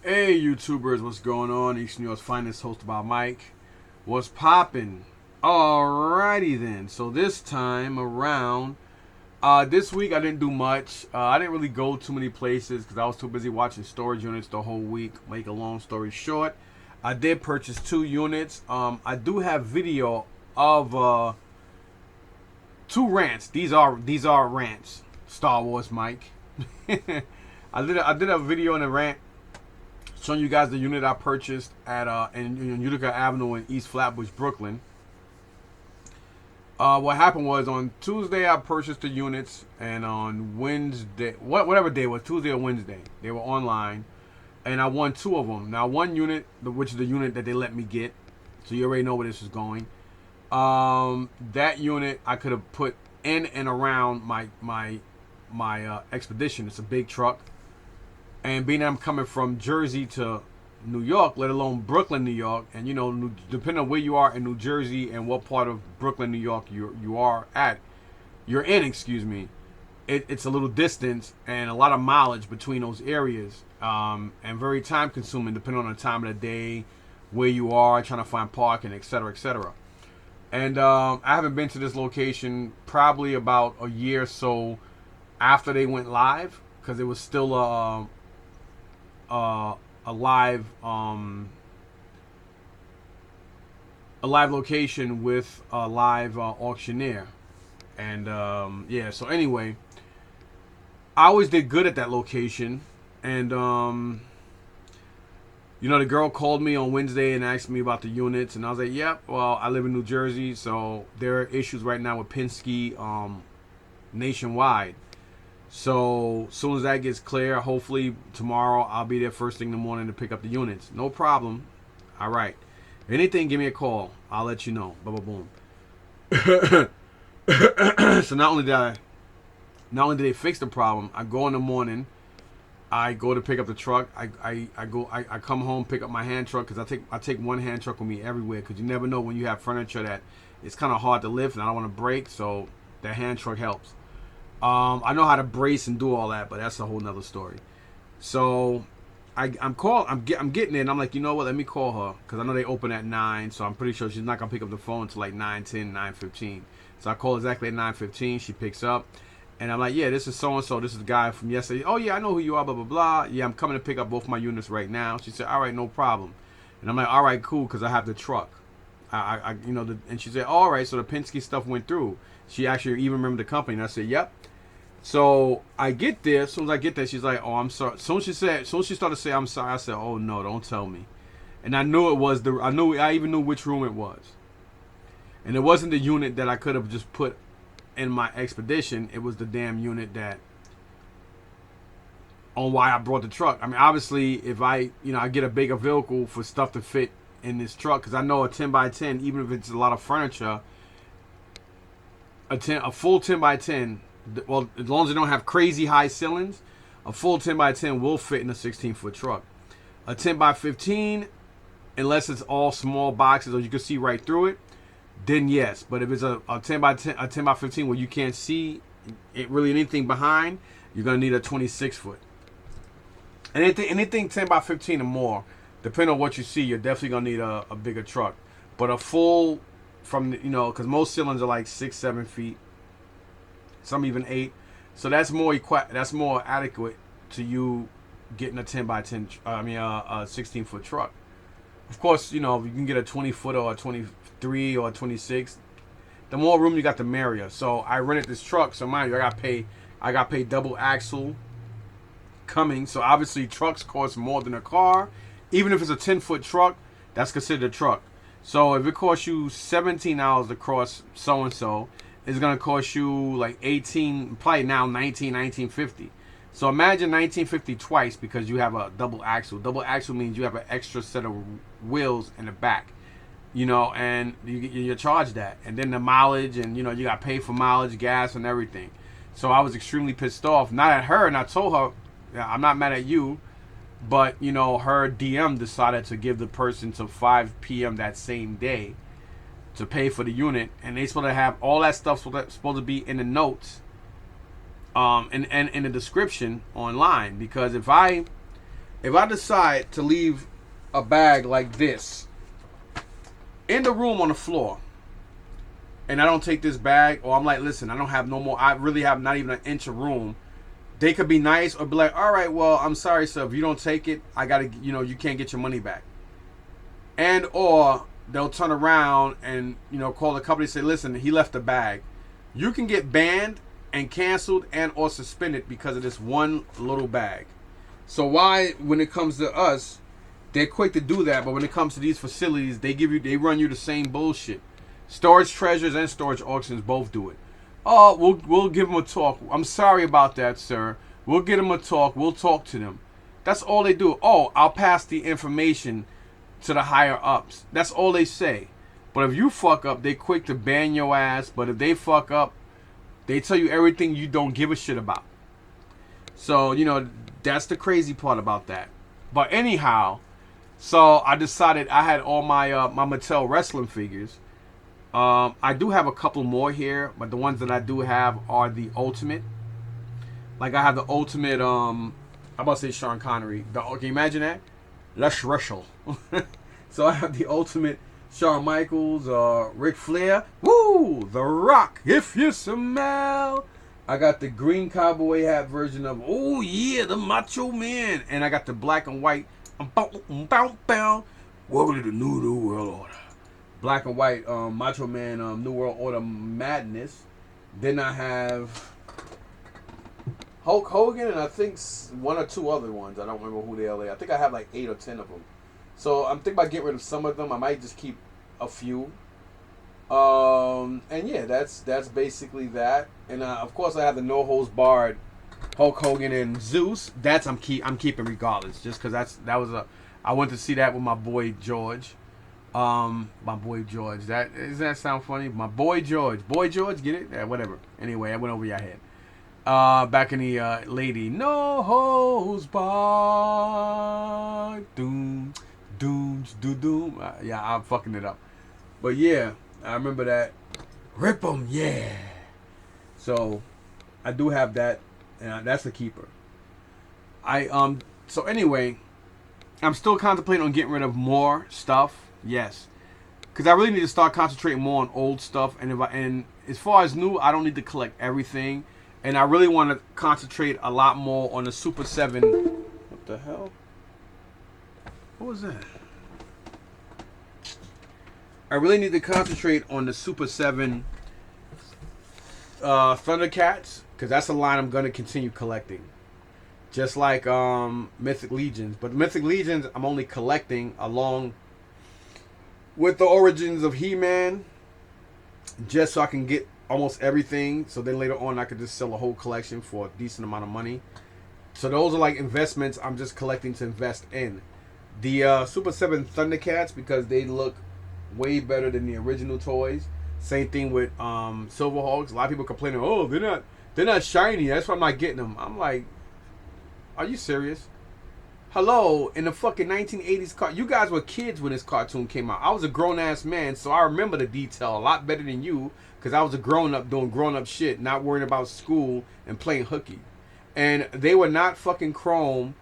Hey YouTubers, what's going on? East New York's finest, hosted by Mike. What's poppin'? Alrighty then. So this time around, this week I didn't do much. I didn't really go too many places because I was too busy watching storage units the whole week. Make a long story short, I did purchase 2 units. I do have video of 2 rants. These are rants. Star Wars Mike. I did a video and a rant showing you guys the unit I purchased at in Utica Avenue in East Flatbush, Brooklyn. What happened was on Tuesday I purchased the units, and on Wednesday, whatever day it was, Tuesday or Wednesday, they were online, and I won 2 of them. Now one unit, which is the unit that they let me get, so you already know where this is going. That unit I could have put in and around my expedition. It's a big truck. And being that I'm coming from Jersey to New York, let alone Brooklyn, New York, and depending on where you are in New Jersey and what part of Brooklyn, New York you're in, excuse me, it's a little distance and a lot of mileage between those areas, and very time consuming depending on the time of the day, where you are, trying to find parking, etc., etc. And I haven't been to this location probably about a year or so after they went live, because it was still a live location with a live auctioneer. And yeah, so anyway, I always did good at that location. And the girl called me on Wednesday and asked me about the units, and I was like, yep, well, I live in New Jersey, so there are issues right now with Penske nationwide. So as soon as that gets clear, hopefully tomorrow I'll be there first thing in the morning to pick up the units. No problem. All right. If anything, give me a call. I'll let you know. Boom. So not only did they fix the problem, I go in the morning. I go to pick up the truck. I come home, pick up my hand truck, because I take one hand truck with me everywhere, because you never know when you have furniture that it's kind of hard to lift and I don't want to break, so that hand truck helps. I know how to brace and do all that, but that's a whole nother story. So I'm getting there, and I'm like, you know what? Let me call her, because I know they open at 9, so I'm pretty sure she's not gonna pick up the phone until like 9:10, 9:15. So I call exactly at 9:15. She picks up, and I'm like, yeah, this is so and so. This is the guy from yesterday. Oh yeah, I know who you are. Blah blah blah. Yeah, I'm coming to pick up both my units right now. She said, all right, no problem. And I'm like, all right, cool, because I have the truck. And she said, all right, so the Penske stuff went through. She actually even remembered the company, and I said, yep. So I get there. As soon as I get there, she's like, "Oh, I'm sorry." As soon as she started to say, "I'm sorry," I said, "Oh no, don't tell me." And I knew it was I even knew which room it was. And it wasn't the unit that I could have just put in my expedition. It was the damn unit that on why I brought the truck. I mean, obviously, if I get a bigger vehicle for stuff to fit in this truck, because I know a 10x10, even if it's a lot of furniture, a full 10x10. Well, as long as they don't have crazy high ceilings, a full 10x10 will fit in a 16-foot truck. A 10x15, unless it's all small boxes or you can see right through it, then yes. But if it's a 10x10, a 10x15 where you can't see anything behind, you're gonna need a 26-foot. Anything 10x15 or more, depending on what you see, you're definitely gonna need a bigger truck. But a full, because most ceilings are like 6-7 feet. Some even 8, so that's more adequate to you getting a 10x10. A 16-foot truck. Of course, if you can get a 20-foot or a 23 or a 26, the more room you got, the merrier. So I rented this truck. So mind you, I got paid double axle coming. So obviously, trucks cost more than a car. Even if it's a 10-foot truck, that's considered a truck. So if it costs you $17 to cross so and so, it's gonna cost you like 18, probably now 1950. So imagine 1950 twice, because you have a double axle. Double axle means you have an extra set of wheels in the back, and you charge that, and then the mileage, and you got to pay for mileage, gas, and everything. So I was extremely pissed off, not at her, and I told her, I'm not mad at you, but her DM decided to give the person till 5 p.m. that same day to pay for the unit, and they supposed to have all that stuff supposed to be in the notes, and in the description online. Because if I If I decide to leave a bag like this in the room on the floor, and I don't take this bag, or I'm like, listen, I don't have no more, I really have not even an inch of room, they could be nice or be like, all right, well, I'm sorry, sir, if you don't take it, I gotta, you can't get your money back. And or they'll turn around and, call the company and say, listen, he left the bag. You can get banned and canceled and or suspended because of this one little bag. So why, when it comes to us, they're quick to do that, but when it comes to these facilities, they run you the same bullshit. Storage Treasures and Storage Auctions both do it. Oh, we'll give them a talk. I'm sorry about that, sir. We'll get them a talk. We'll talk to them. That's all they do. Oh, I'll pass the information to the higher ups. That's all they say. But if you fuck up, they quick to ban your ass. But if they fuck up, they tell you everything you don't give a shit about. So, that's the crazy part about that. But anyhow, so I decided I had all my my Mattel wrestling figures. I do have a couple more here, but the ones that I do have are the Ultimate. Like I have the Ultimate, I'm about to say Sean Connery. Can you imagine that? Let's wrestle. So I have the Ultimate Shawn Michaels, Ric Flair. Woo! The Rock, if you smell. I got the green cowboy hat version of, oh yeah, the Macho Man. And I got the black and white, welcome to the New World Order. Black and white Macho Man New World Order Madness. Then I have Hulk Hogan and I think one or two other ones. I don't remember who the hell they are. I think I have like 8 or 10 of them. So I'm thinking about getting rid of some of them. I might just keep a few. And yeah, that's basically that. And of course I have the No Holds Barred Hulk Hogan and Zeus. That's I'm keeping regardless, just because I went to see that with my boy George. My boy George. Does that sound funny? My boy George. Boy George, get it? Yeah, whatever. Anyway, I went over your head. Back in the lady. No holds barred. Doom, doom, doom. Yeah, I'm fucking it up. But yeah, I remember that. Rip 'em, yeah. So, I do have that, and that's a keeper. So anyway, I'm still contemplating on getting rid of more stuff. Yes, because I really need to start concentrating more on old stuff, and as far as new, I don't need to collect everything, and I really want to concentrate a lot more on the Super 7. What the hell? What was that? I really need to concentrate on the Super 7 Thundercats, because that's a line I'm going to continue collecting. Just like Mythic Legions. But Mythic Legions, I'm only collecting along with the origins of He-Man, just so I can get almost everything. So then later on, I could just sell a whole collection for a decent amount of money. So those are like investments I'm just collecting to invest in. The Super 7 Thundercats, because they look way better than the original toys. Same thing with Silverhawks. A lot of people complaining, oh, they're not shiny. That's why I'm not getting them. I'm like, are you serious? Hello, in the fucking 1980s you guys were kids when this cartoon came out. I was a grown-ass man, so I remember the detail a lot better than you, because I was a grown-up doing grown-up shit, not worrying about school and playing hooky. And they were not fucking chrome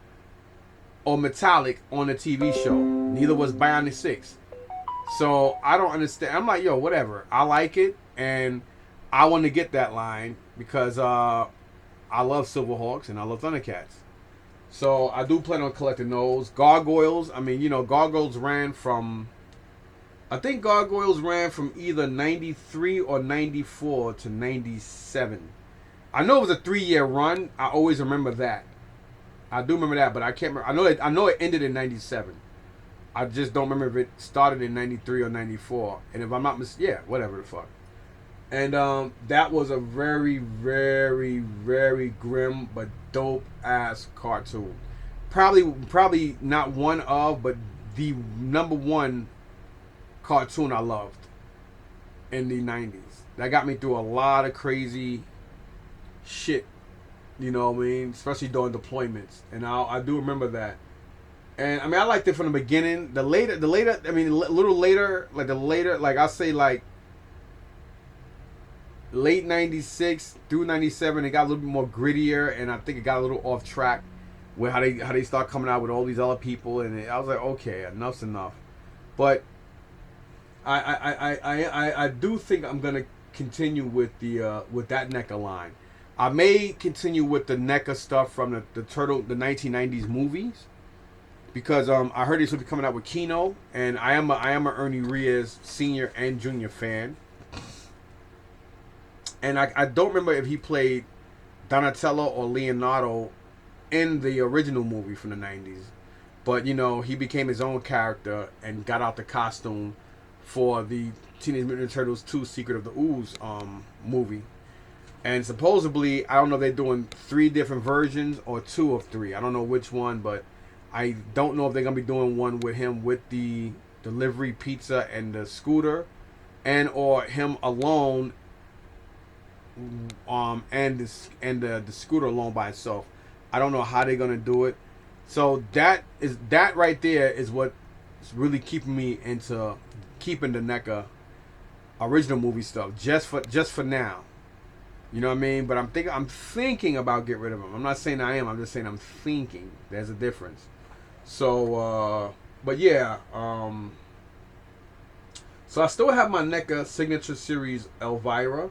or metallic on the TV show. Neither was Bionic 6. So, I don't understand. I'm like, yo, whatever. I like it, and I want to get that line, because I love Silverhawks and I love Thundercats. So I do plan on collecting those. Gargoyles, Gargoyles ran from, I think Gargoyles ran from either 93 or 94 to 97. I know it was a 3-year run. I always remember that. I do remember that, but I can't remember. I know it ended in 97. I just don't remember if it started in 93 or 94. And if I'm not whatever the fuck. And that was a very, very, very grim but dope ass cartoon. Probably not one of, but the number one cartoon I loved in the 90s. That got me through a lot of crazy shit. You know what I mean? Especially during deployments. And I do remember that. And I mean, I liked it from the beginning. A little later, I'll say like late 96 through 97, it got a little bit more grittier, and I think it got a little off track. Where how they start coming out with all these other people, and I was like, okay, enough's enough. But I do think I'm gonna continue with that NECA line. I may continue with the NECA stuff from the 1990s movies because I heard he's gonna be coming out with Kino, and I am a Ernie Reyes senior and junior fan, and I don't remember if he played Donatello or Leonardo in the original movie from the 90s. But, he became his own character and got out the costume for the Teenage Mutant Ninja Turtles 2 Secret of the Ooze movie. And supposedly, I don't know if they're doing 3 different versions or 2 of 3. I don't know which one, but I don't know if they're going to be doing one with him with the delivery pizza and the scooter, and or him alone and the scooter alone by itself. I don't know how they're gonna do it. So that right there is what's really keeping me into keeping the NECA original movie stuff just for now. You know what I mean? But I'm thinking about getting rid of them. I'm not saying I am. I'm just saying I'm thinking. There's a difference. So, but yeah. So I still have my NECA Signature Series Elvira.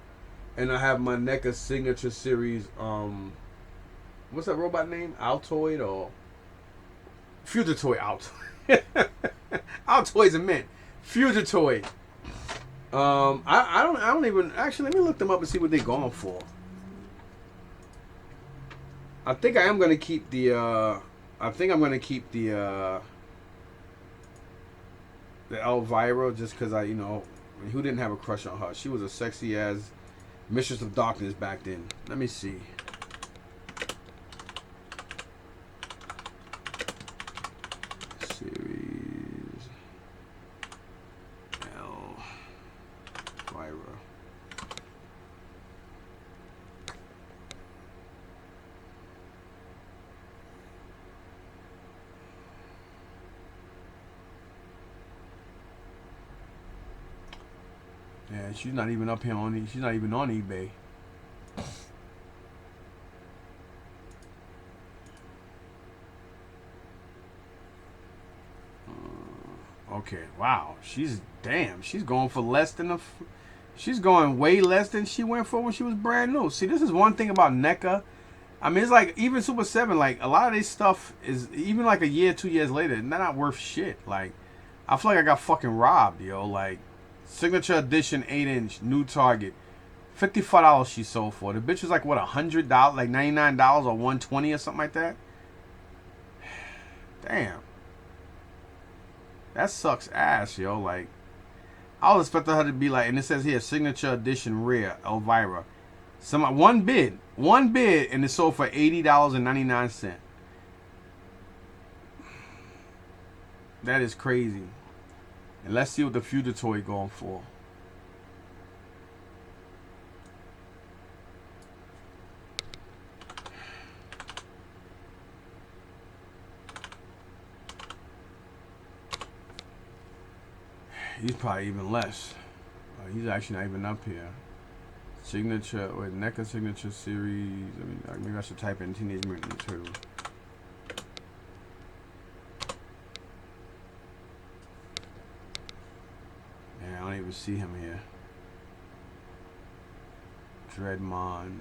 And I have my NECA Signature Series, what's that robot name? Altoid or Fugitoid? Altoid. Altoid's a mint. Fugitoid. I don't even actually. Let me look them up and see what they're going for. I think I am gonna keep the. I think I'm gonna keep the Elvira just because who didn't have a crush on her? She was a sexy as Mistress of Darkness back then. Let me see. Series Elvira. Yeah, she's not even up here on. She's not even on eBay. Okay, wow. She's going for less than she's going way less than she went for when she was brand new. See, this is one thing about NECA. I mean, it's like even Super 7. Like a lot of this stuff is even like a year, 2 years later, they're not worth shit. Like I feel like I got fucking robbed, yo. Like. Signature Edition 8-inch new Target, $55 she sold for. The bitch was like what, $100, like $99 or $120 or something like that. Damn, that sucks ass, yo. Like I was expecting her to be like, and it says here Signature Edition Rare Elvira. One bid, and it sold for $80.99. That is crazy. And let's see what the Fugitoid going for. He's probably even less. He's actually not even up here. Signature, with NECA Signature Series. Maybe I should type in Teenage Mutant Ninja Turtles. Yeah, I don't even see him here. Dreadmon.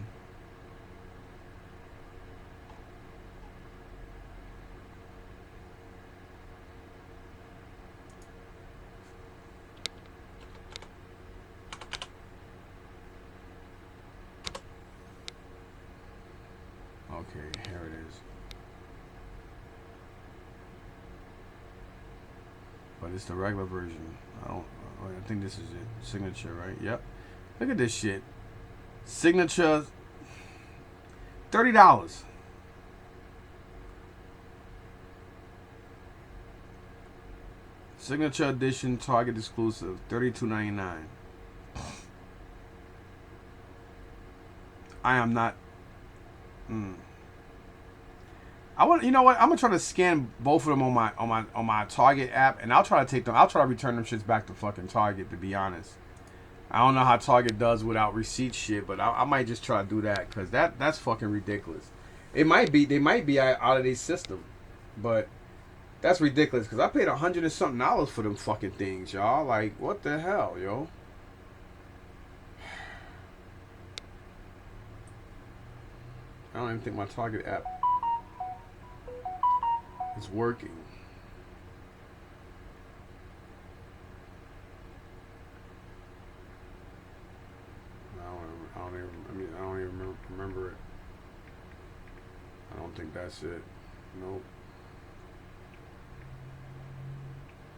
Okay, here it is. But it's the regular version. I think this is it. Signature, right? Yep. Look at this shit. Signature, $30. Signature edition, Target exclusive, $32.99. I am not. I want. You know what? I'm gonna try to scan both of them on my Target app, and I'll try to take them. I'll try to return them shits back to fucking Target. To be honest, I don't know how Target does without receipt shit, but I might just try to do that because that's fucking ridiculous. It might be. They might be out of their system, but that's ridiculous. Cause I paid $100 and something for them fucking things, y'all. Like, what the hell, yo? I don't even think my Target app is working. I don't even remember it. I don't think that's it. Nope.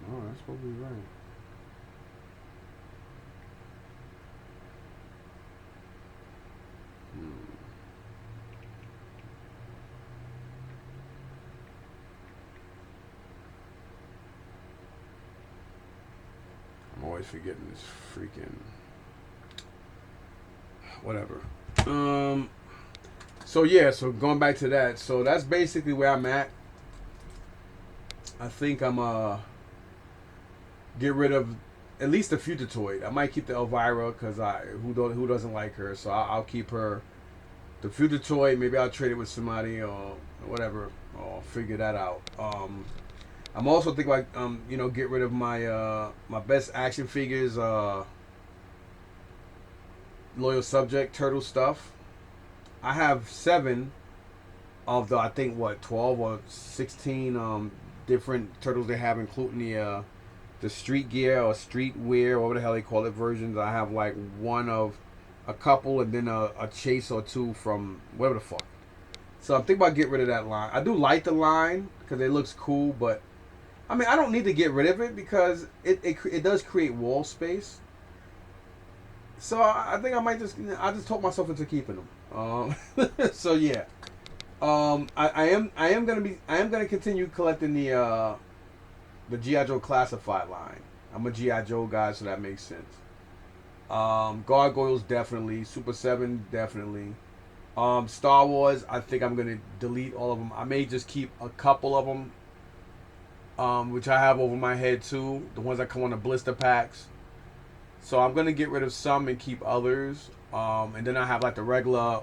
No, that's probably right. I'm always forgetting this freaking whatever. So yeah, so going back to that, so that's basically where I'm at. I think I'm get rid of at least the Fugitoid. I might keep the Elvira because who doesn't like her, so I'll keep her. The Fugitoid, maybe I'll trade it with somebody or whatever, or figure that out. I'm also thinking about get rid of my my best action figures, Loyal Subject Turtle stuff. I have 7 of the, I think, 12 or 16 different turtles they have, including the street gear or street wear, whatever the hell they call it, versions. I have like one of a couple, and then a chase or 2 from whatever the fuck. So I'm thinking about getting rid of that line. I do like the line because it looks cool, but I mean, I don't need to get rid of it because it does create wall space. So I think I just talk myself into keeping them. So yeah, I am gonna continue collecting the GI Joe classified line. I'm a GI Joe guy, so that makes sense. Gargoyles definitely, Super 7 definitely. Star Wars, I think I'm gonna delete all of them. I may just keep a couple of them, which I have over my head too. The ones that come on the blister packs. So I'm gonna get rid of some and keep others. And then I have like the regular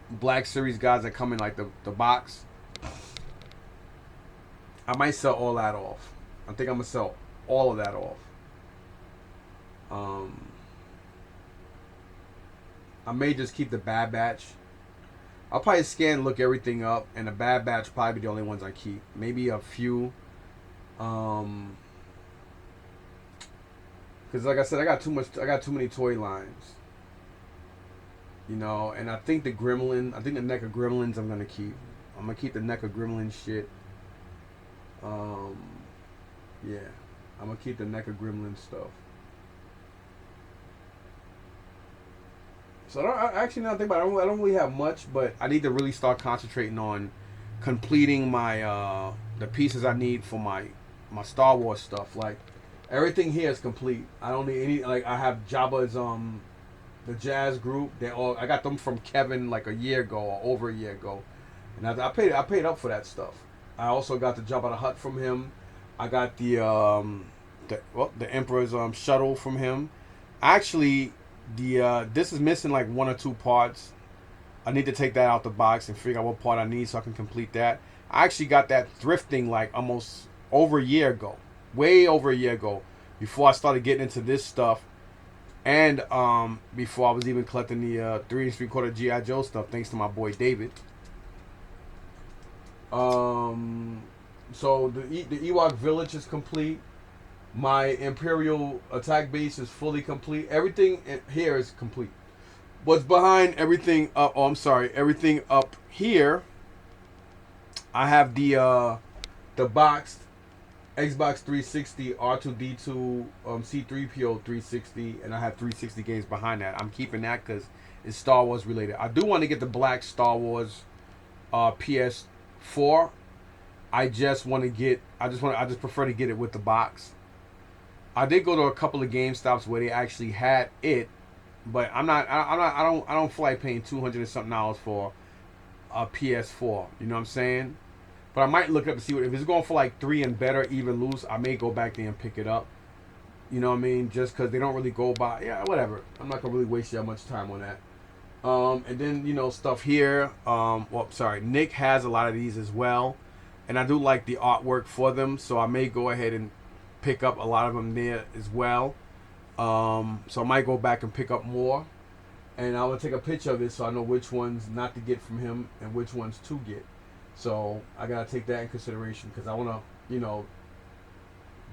Black Series guys that come in like the box. I might sell all that off. I think I'm gonna sell all of that off. I may just keep the Bad Batch. I'll probably scan, look everything up, and the Bad Batch probably be the only ones I keep. Maybe a few. Because like I said, I got too many toy lines. And I think the NECA Gremlins I'm gonna keep. I'm gonna keep the NECA Gremlin shit. Yeah, I'm gonna keep the NECA Gremlin stuff. So actually now I think about it, I don't really have much, but I need to really start concentrating on completing my the pieces I need for my Star Wars stuff. Like everything here is complete. I don't need any. Like I have Jabba's the Jazz group. I got them from Kevin like a year ago or over a year ago, and I paid up for that stuff. I also got the Jabba the Hutt from him. I got the Emperor's shuttle from him. Actually, this is missing like 1 or 2 parts. I need to take that out the box and figure out what part I need so I can complete that. I actually got that thrifting like almost over a year ago, way over a year ago, before I started getting into this stuff, and before I was even collecting the 3 3/4 GI Joe stuff, thanks to my boy David. So the Ewok village is complete. My Imperial attack base is fully complete. Everything here is complete. What's behind everything up? Oh, I'm sorry. Everything up here. I have the boxed Xbox 360, R2D2, C3PO 360, and I have 360 games behind that. I'm keeping that because it's Star Wars related. I do want to get the black Star Wars PS4. I just prefer to get it with the box. I did go to a couple of GameStops where they actually had it, but I don't feel like paying $200 and something for a PS4. You know what I'm saying? But I might look up and see if it's going for like 3 and better, even loose. I may go back there and pick it up. You know what I mean? Just because they don't really go by. Yeah, whatever. I'm not gonna really waste that much time on that. And then stuff here. Well, sorry, Nick has a lot of these as well, and I do like the artwork for them, so I may go ahead and pick up a lot of them there as well. So I might go back and pick up more, and I'm gonna take a picture of this so I know which ones not to get from him and which ones to get. So I gotta take that in consideration because I wanna,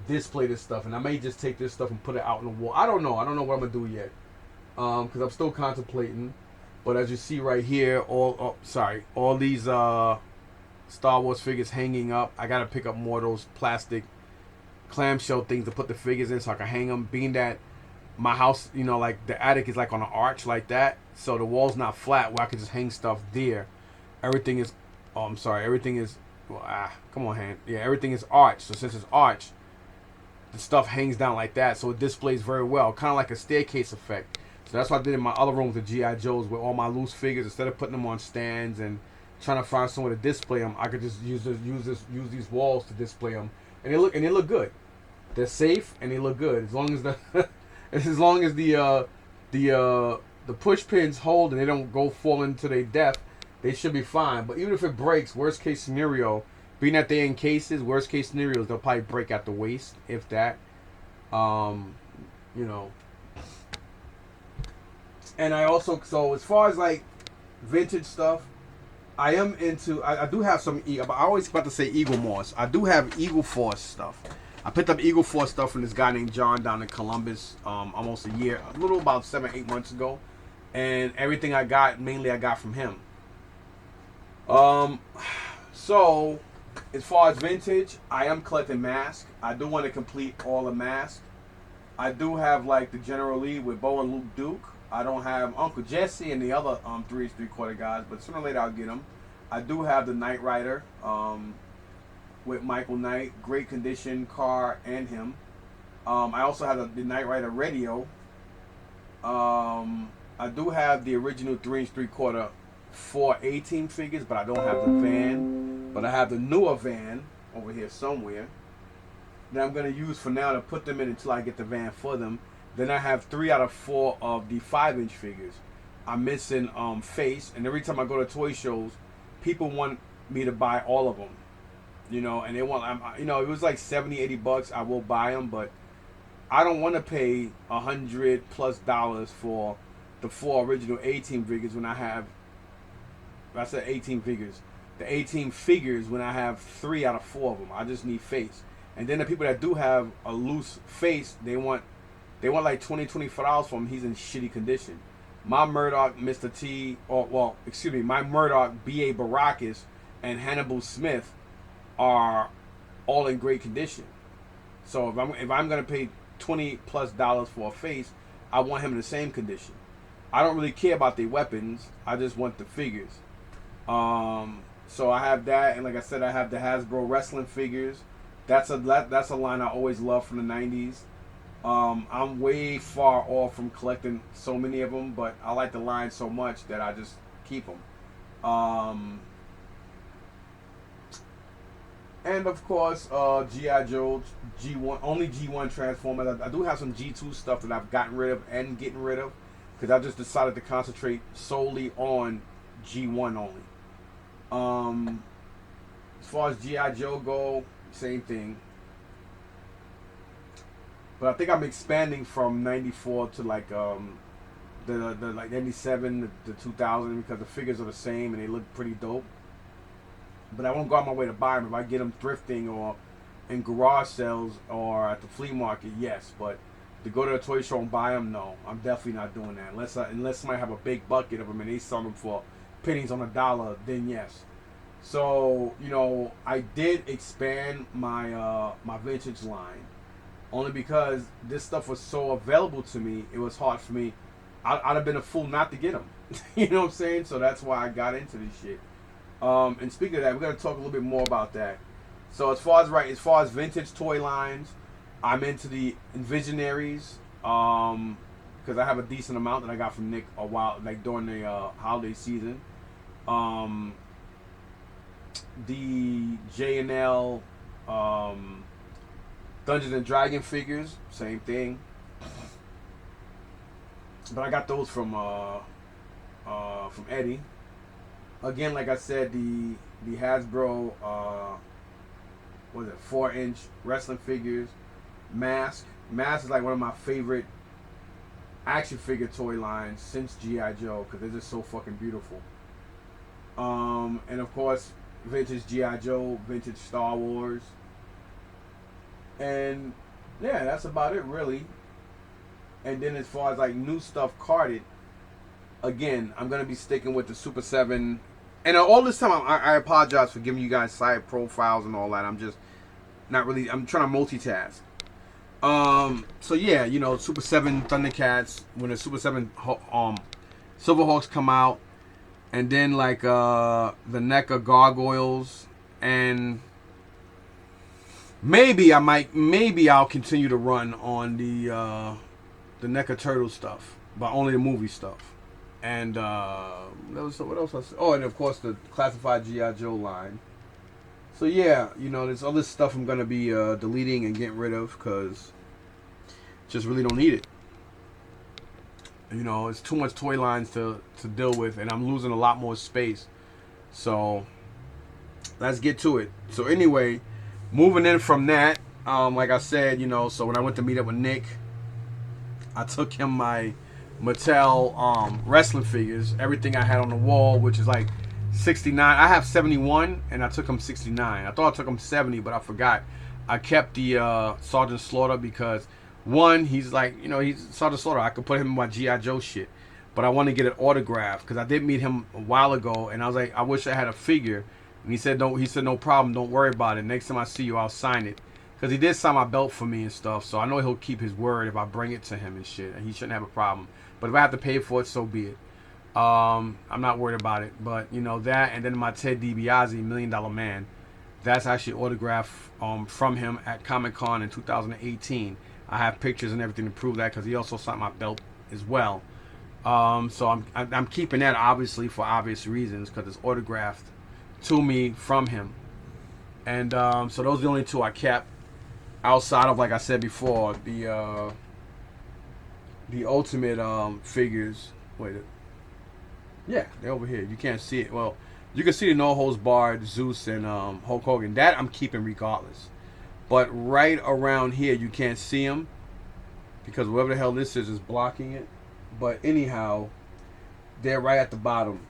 display this stuff, and I may just take this stuff and put it out on the wall. I don't know. I don't know what I'm gonna do yet, because I'm still contemplating. But as you see right here, all these Star Wars figures hanging up. I gotta pick up more of those plastic clamshell things to put the figures in so I can hang them. Being that my house, like the attic is like on an arch like that, so the wall's not flat where I can just hang stuff there. Everything is, everything is, come on, hand. Yeah, everything is arched. So since it's arched, the stuff hangs down like that, so it displays very well, kind of like a staircase effect. So that's what I did in my other room with the G.I. Joes with all my loose figures. Instead of putting them on stands and trying to find somewhere to display them, I could just use these walls to display them, and they look good. They're safe and they look good as long as the push pins hold and they don't go fall into their death. They should be fine. But even if it breaks, worst case scenario, being that they're in cases, worst case scenarios, they'll probably break at the waist, if that. And I also, so as far as like vintage stuff, I am into, I do have some, I always about to say Eagle Moss. I do have Eagle Force stuff. I picked up Eagle Force stuff from this guy named John down in Columbus almost a little about 7-8 months ago. And everything I got from him. So, as far as vintage, I am collecting masks. I do want to complete all the masks. I do have like the General Lee with Bo and Luke Duke. I don't have Uncle Jesse and the other 3 3/4 guys, but sooner or later I'll get them. I do have the Knight Rider with Michael Knight, great condition car and him. I also have the Knight Rider radio. I do have the original 3 3/4 4 A-Team figures, but I don't have the van. But I have the newer van over here somewhere that I'm going to use for now to put them in until I get the van for them. Then I have 3 out of 4 of the 5-inch figures. I'm missing Face, and every time I go to toy shows, people want me to buy all of them. And they want, it was like $70-$80. I will buy them, but I don't want to pay $100+ for the 4 original A-Team figures when I have, I said 18 figures. The 18 figures when I have 3 out of 4 of them. I just need Face. And then the people that do have a loose Face, they want like $20-$25 for him. He's in shitty condition. My Murdoch, Mr. T, my Murdoch, B.A. Baracus, and Hannibal Smith are all in great condition. So if I'm gonna pay $20+ for a Face, I want him in the same condition. I don't really care about the weapons. I just want the figures. So I have that, and like I said, I have the Hasbro wrestling figures. That's a line I always loved from the 90s. I'm way far off from collecting so many of them, but I like the line so much that I just keep them. And of course, G.I. Joe, G1, only G1 Transformers. I do have some G2 stuff that I've gotten rid of and getting rid of because I just decided to concentrate solely on G1 only. As far as G.I. Joe go, same thing. But I think I'm expanding from 94 to like the like 97 to 2000 because the figures are the same and they look pretty dope. But I won't go out my way to buy them. If I get them thrifting or in garage sales or at the flea market, yes. But to go to a toy show and buy them, no. I'm definitely not doing that. Unless somebody have a big bucket of them and they sell them for pennies on a dollar, then yes. So, I did expand my my vintage line. Only because this stuff was so available to me, it was hard for me. I'd have been a fool not to get them. You know what I'm saying? So that's why I got into this shit. And speaking of that, we're gonna talk a little bit more about that. So as far as vintage toy lines, I'm into the Envisionaries. Because I have a decent amount that I got from Nick a while, like during the holiday season. The J&L Dungeons and Dragon figures, same thing. But I got those from from Eddie. Again, like I said, the Hasbro what is it, 4-inch wrestling figures. Mask is like one of my favorite action figure toy lines since G.I. Joe, because they're just so fucking beautiful. And of course, vintage G.I. Joe, vintage Star Wars. And yeah, that's about it really. And then as far as like new stuff carded, again, I'm gonna be sticking with the Super 7. And all this time, I apologize for giving you guys side profiles and all that. I'm just not really. I'm trying to multitask. So yeah, you know, Super 7 Thundercats, when the Super 7 Silverhawks come out, and then like the NECA Gargoyles, and maybe I'll continue to run on the NECA Turtle stuff, but only the movie stuff. And what else I said? Oh, and of course the classified G.I. Joe line. So yeah, you know, there's all this stuff I'm gonna be deleting and getting rid of because just really don't need it. You know, it's too much toy lines to deal with, and I'm losing a lot more space. So let's get to it. So anyway, moving in from that, like I said, you know, so when I went to meet up with Nick, I took him my Mattel wrestling figures, everything I had on the wall, which is like 69. I have 71, and I took him 69. I thought I took him 70, but I forgot. I kept the Sergeant Slaughter because, one, he's like, you know, he's Sergeant Slaughter. I could put him in my G.I. Joe shit, but I want to get it autographed because I did meet him a while ago, and I was like, I wish I had a figure. And he said, no. He said, no problem. Don't worry about it. Next time I see you, I'll sign it. Because he did sign my belt for me and stuff, so I know he'll keep his word if I bring it to him and shit, and he shouldn't have a problem. But if I have to pay for it, so be it. I'm not worried about it. But, you know, that, and then my Ted DiBiase, $1 Million Man, that's actually autographed from him at Comic-Con in 2018. I have pictures and everything to prove that because he also signed my belt as well. So I'm keeping that, obviously, for obvious reasons, because it's autographed to me from him. And so those are the only two I kept. Outside of, like I said before, the Ultimate figures. Wait, yeah, they're over here. You can't see it. Well, you can see the No Holds Barred Zeus and Hulk Hogan. That I'm keeping regardless. But right around here, you can't see them because whatever the hell this is blocking it. But anyhow, they're right at the bottom.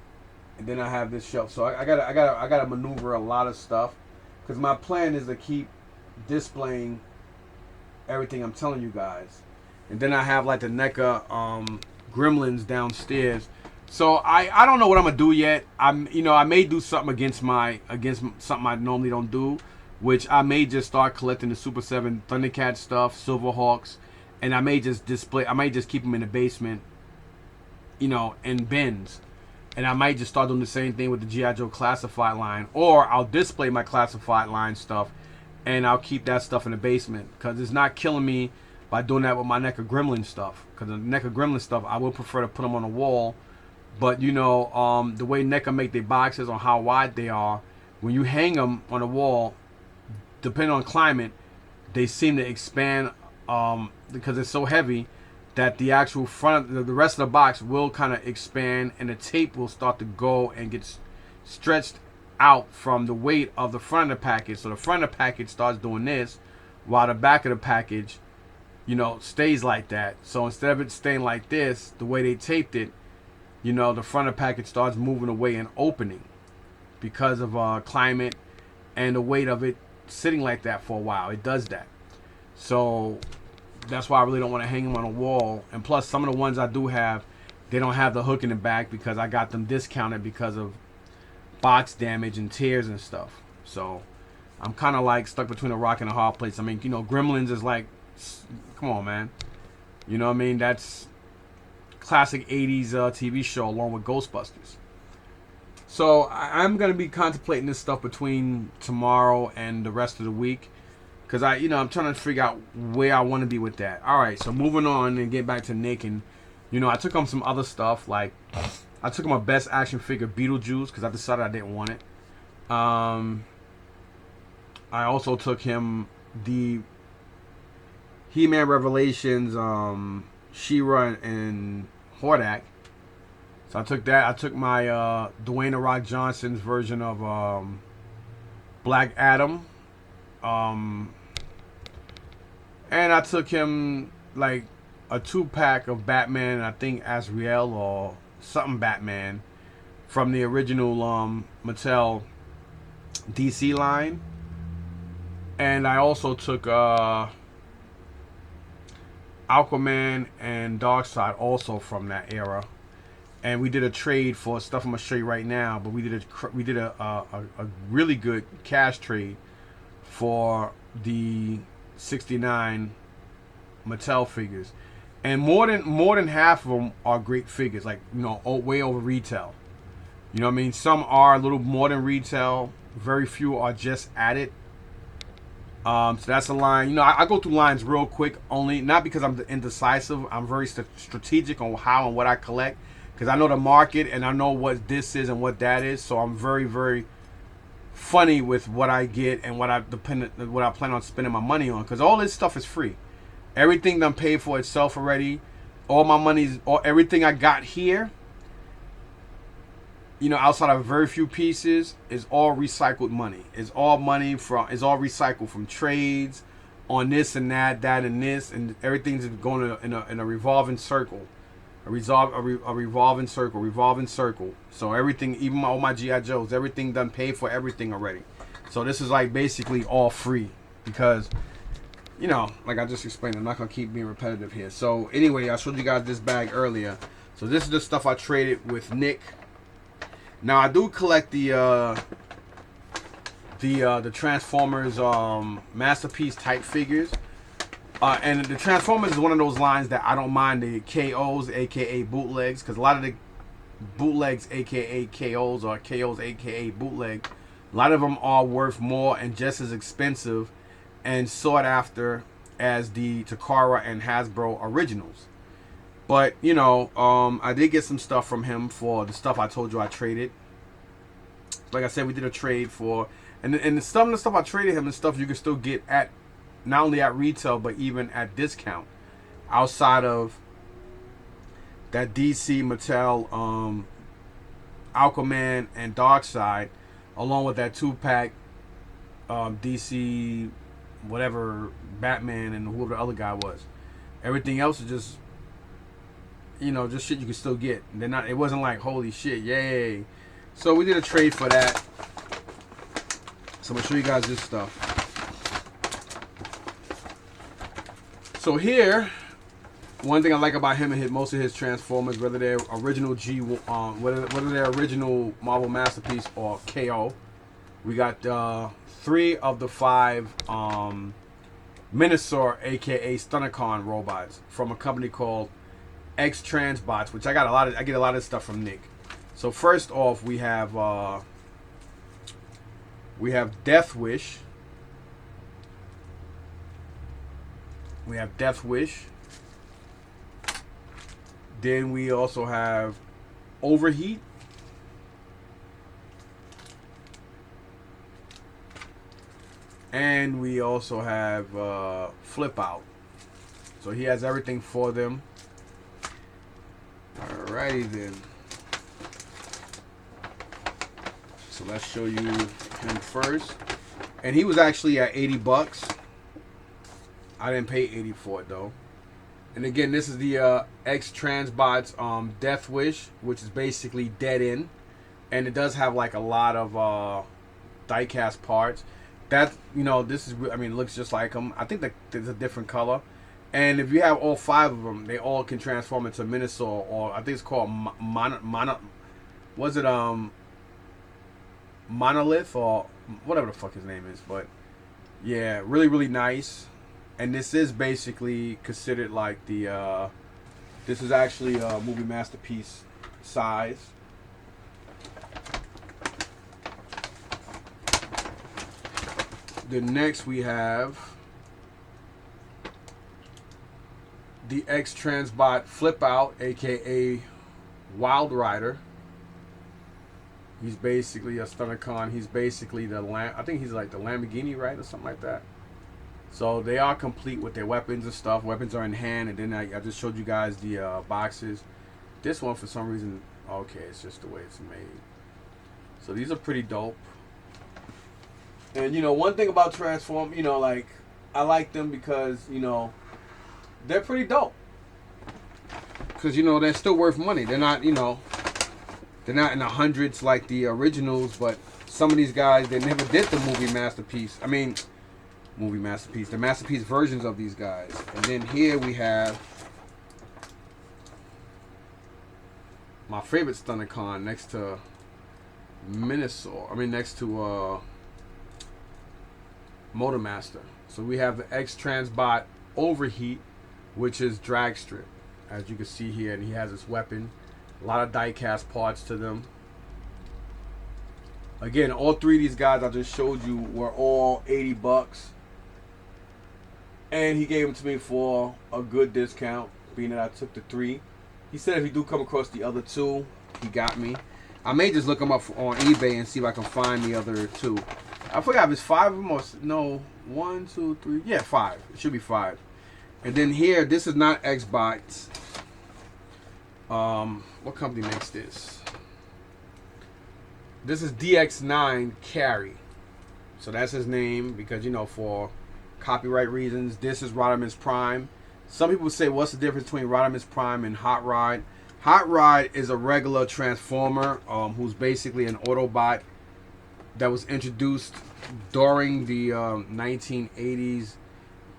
And then I have this shelf. So I gotta maneuver a lot of stuff because my plan is to keep displaying everything I'm telling you guys, and then I have like the NECA Gremlins downstairs. So I don't know what I'm gonna do yet. I may do something against something I normally don't do, which I may just start collecting the Super 7 Thundercat stuff, Silverhawks, and I may just keep them in the basement, you know, in bins. And I might just start doing the same thing with the G.I. Joe classified line, or I'll display my classified line stuff and I'll keep that stuff in the basement because it's not killing me by doing that with my NECA Gremlin stuff. Because the NECA Gremlin stuff, I would prefer to put them on the wall. But, you know, the way NECA make their boxes on how wide they are, when you hang them on the wall, depending on climate, they seem to expand because it's so heavy that the actual front, the rest of the box will kind of expand and the tape will start to go and get stretched out from the weight of the front of the package. So the front of the package starts doing this while the back of the package, you know, stays like that. So instead of it staying like this, the way they taped it, you know, the front of the package starts moving away and opening because of climate and the weight of it sitting like that for a while. It does that. So that's why I really don't want to hang them on a wall. And plus, some of the ones I do have, they don't have the hook in the back because I got them discounted because of box damage and tears and stuff. So I'm kind of like stuck between a rock and a hard place. I mean, you know, Gremlins is like, come on, man. You know what I mean? That's classic 80s TV show along with Ghostbusters. So I'm going to be contemplating this stuff between tomorrow and the rest of the week. Because I'm trying to figure out where I want to be with that. All right, so moving on and get back to Nick. And, you know, I took him some other stuff. Like, I took him a best action figure Beetlejuice because I decided I didn't want it. I also took him the He-Man Revelations, She-Ra and Hordak. So I took that. I took my Dwayne The Rock Johnson's version of Black Adam. Um, and I took him like a 2-pack of Batman, I think Azrael or something Batman from the original Mattel DC line. And I also took Aquaman and Darkseid also from that era. And we did a trade for stuff I'm gonna show you right now. But we did a really good cash trade for the '69 Mattel figures, and more than half of them are great figures. Like, you know, way over retail. You know what I mean? Some are a little more than retail. Very few are just at it. So that's a line. You know, I go through lines real quick. Only not because I'm indecisive. I'm very strategic on how and what I collect. Because I know the market and I know what this is and what that is. So I'm very, very funny with what I get and what I plan on spending my money on. Because all this stuff is free. Everything done paid for itself already. All my money's, or everything I got here, you know, outside of very few pieces, is all recycled money. It's all recycled from trades on this and that and this, and everything's going in a revolving circle. A revolving circle. So everything, even all my G.I. Joes, everything done paid for everything already. So this is like basically all free because, you know, like I just explained, I'm not going to keep being repetitive here. So anyway, I showed you guys this bag earlier. So this is the stuff I traded with Nick. Now I do collect the Transformers Masterpiece type figures. And the Transformers is one of those lines that I don't mind the KOs, aka bootlegs, because a lot of the bootlegs, aka KOs, or KOs, aka bootleg, a lot of them are worth more and just as expensive and sought after as the Takara and Hasbro originals. But, you know, I did get some stuff from him for the stuff I told you I traded. Like I said, we did a trade for, and the stuff I traded him is stuff you can still get at, not only at retail, but even at discount. Outside of that DC Mattel Aquaman and Darkseid, along with that 2-pack DC whatever Batman and whoever the other guy was. Everything else is just, you know, just shit you can still get. They're not. It wasn't like holy shit, yay. So we did a trade for that. So I'm gonna show you guys this stuff. So here, one thing I like about him and most of his Transformers, whether they're original whether they're original Marvel Masterpiece or KO, we got 3 of the 5 Minosaur, aka Stunnercon robots from a company called X Transbots, which I get a lot of stuff from Nick. So first off, we have Death Wish. We have Death Wish. Then we also have Overheat. And we also have Flip Out. So he has everything for them. Alrighty then. So let's show you him first. And he was actually at 80 bucks. I didn't pay 80 for it though. And again, this is the X Transbots Death Wish, which is basically dead end. And it does have like a lot of die-cast parts. That, you know, this is, I mean, it looks just like them. I think that there's a different color. And if you have all 5 of them, they all can transform into Minosaur, or I think it's called Monolith, or whatever the fuck his name is. But yeah, really, really nice. And this is basically considered like the, this is actually a movie masterpiece size. Then next we have the X Transbot Flip Out, aka Wild Rider. He's basically a Stunnercon. He's basically I think he's like the Lamborghini, right, or something like that. So they are complete with their weapons and stuff. Weapons are in hand, and then I just showed you guys the boxes. This one, for some reason, Okay, it's just the way it's made. So these are pretty dope. And one thing about Transform, like I like them because they're pretty dope. Because they're still worth money. They're not they're not in the hundreds like the originals, but some of these guys, they never did the movie masterpiece. I mean, movie masterpiece, the masterpiece versions of these guys. And then here we have my favorite Stunnercon next to Minosaur. I mean, next to Motormaster. So we have the X-Transbot Overheat, which is drag strip, as you can see here, and he has his weapon. A lot of die-cast parts to them. Again, all three of these guys I just showed you were all $80. And he gave them to me for a good discount, being that I took the 3. He said if he do come across the other 2, he got me. I may just look them up on eBay and see if I can find the other 2. I forgot if it's 5 of them or no. 1, 2, 3. Yeah, 5. It should be 5. And then here, this is not Xbox. What company makes this? This is DX9 Carry. So that's his name because for copyright reasons. This is Rodimus Prime. Some people say, what's the difference between Rodimus Prime and Hot Rod? Hot Rod is a regular Transformer who's basically an Autobot that was introduced during the 1980s.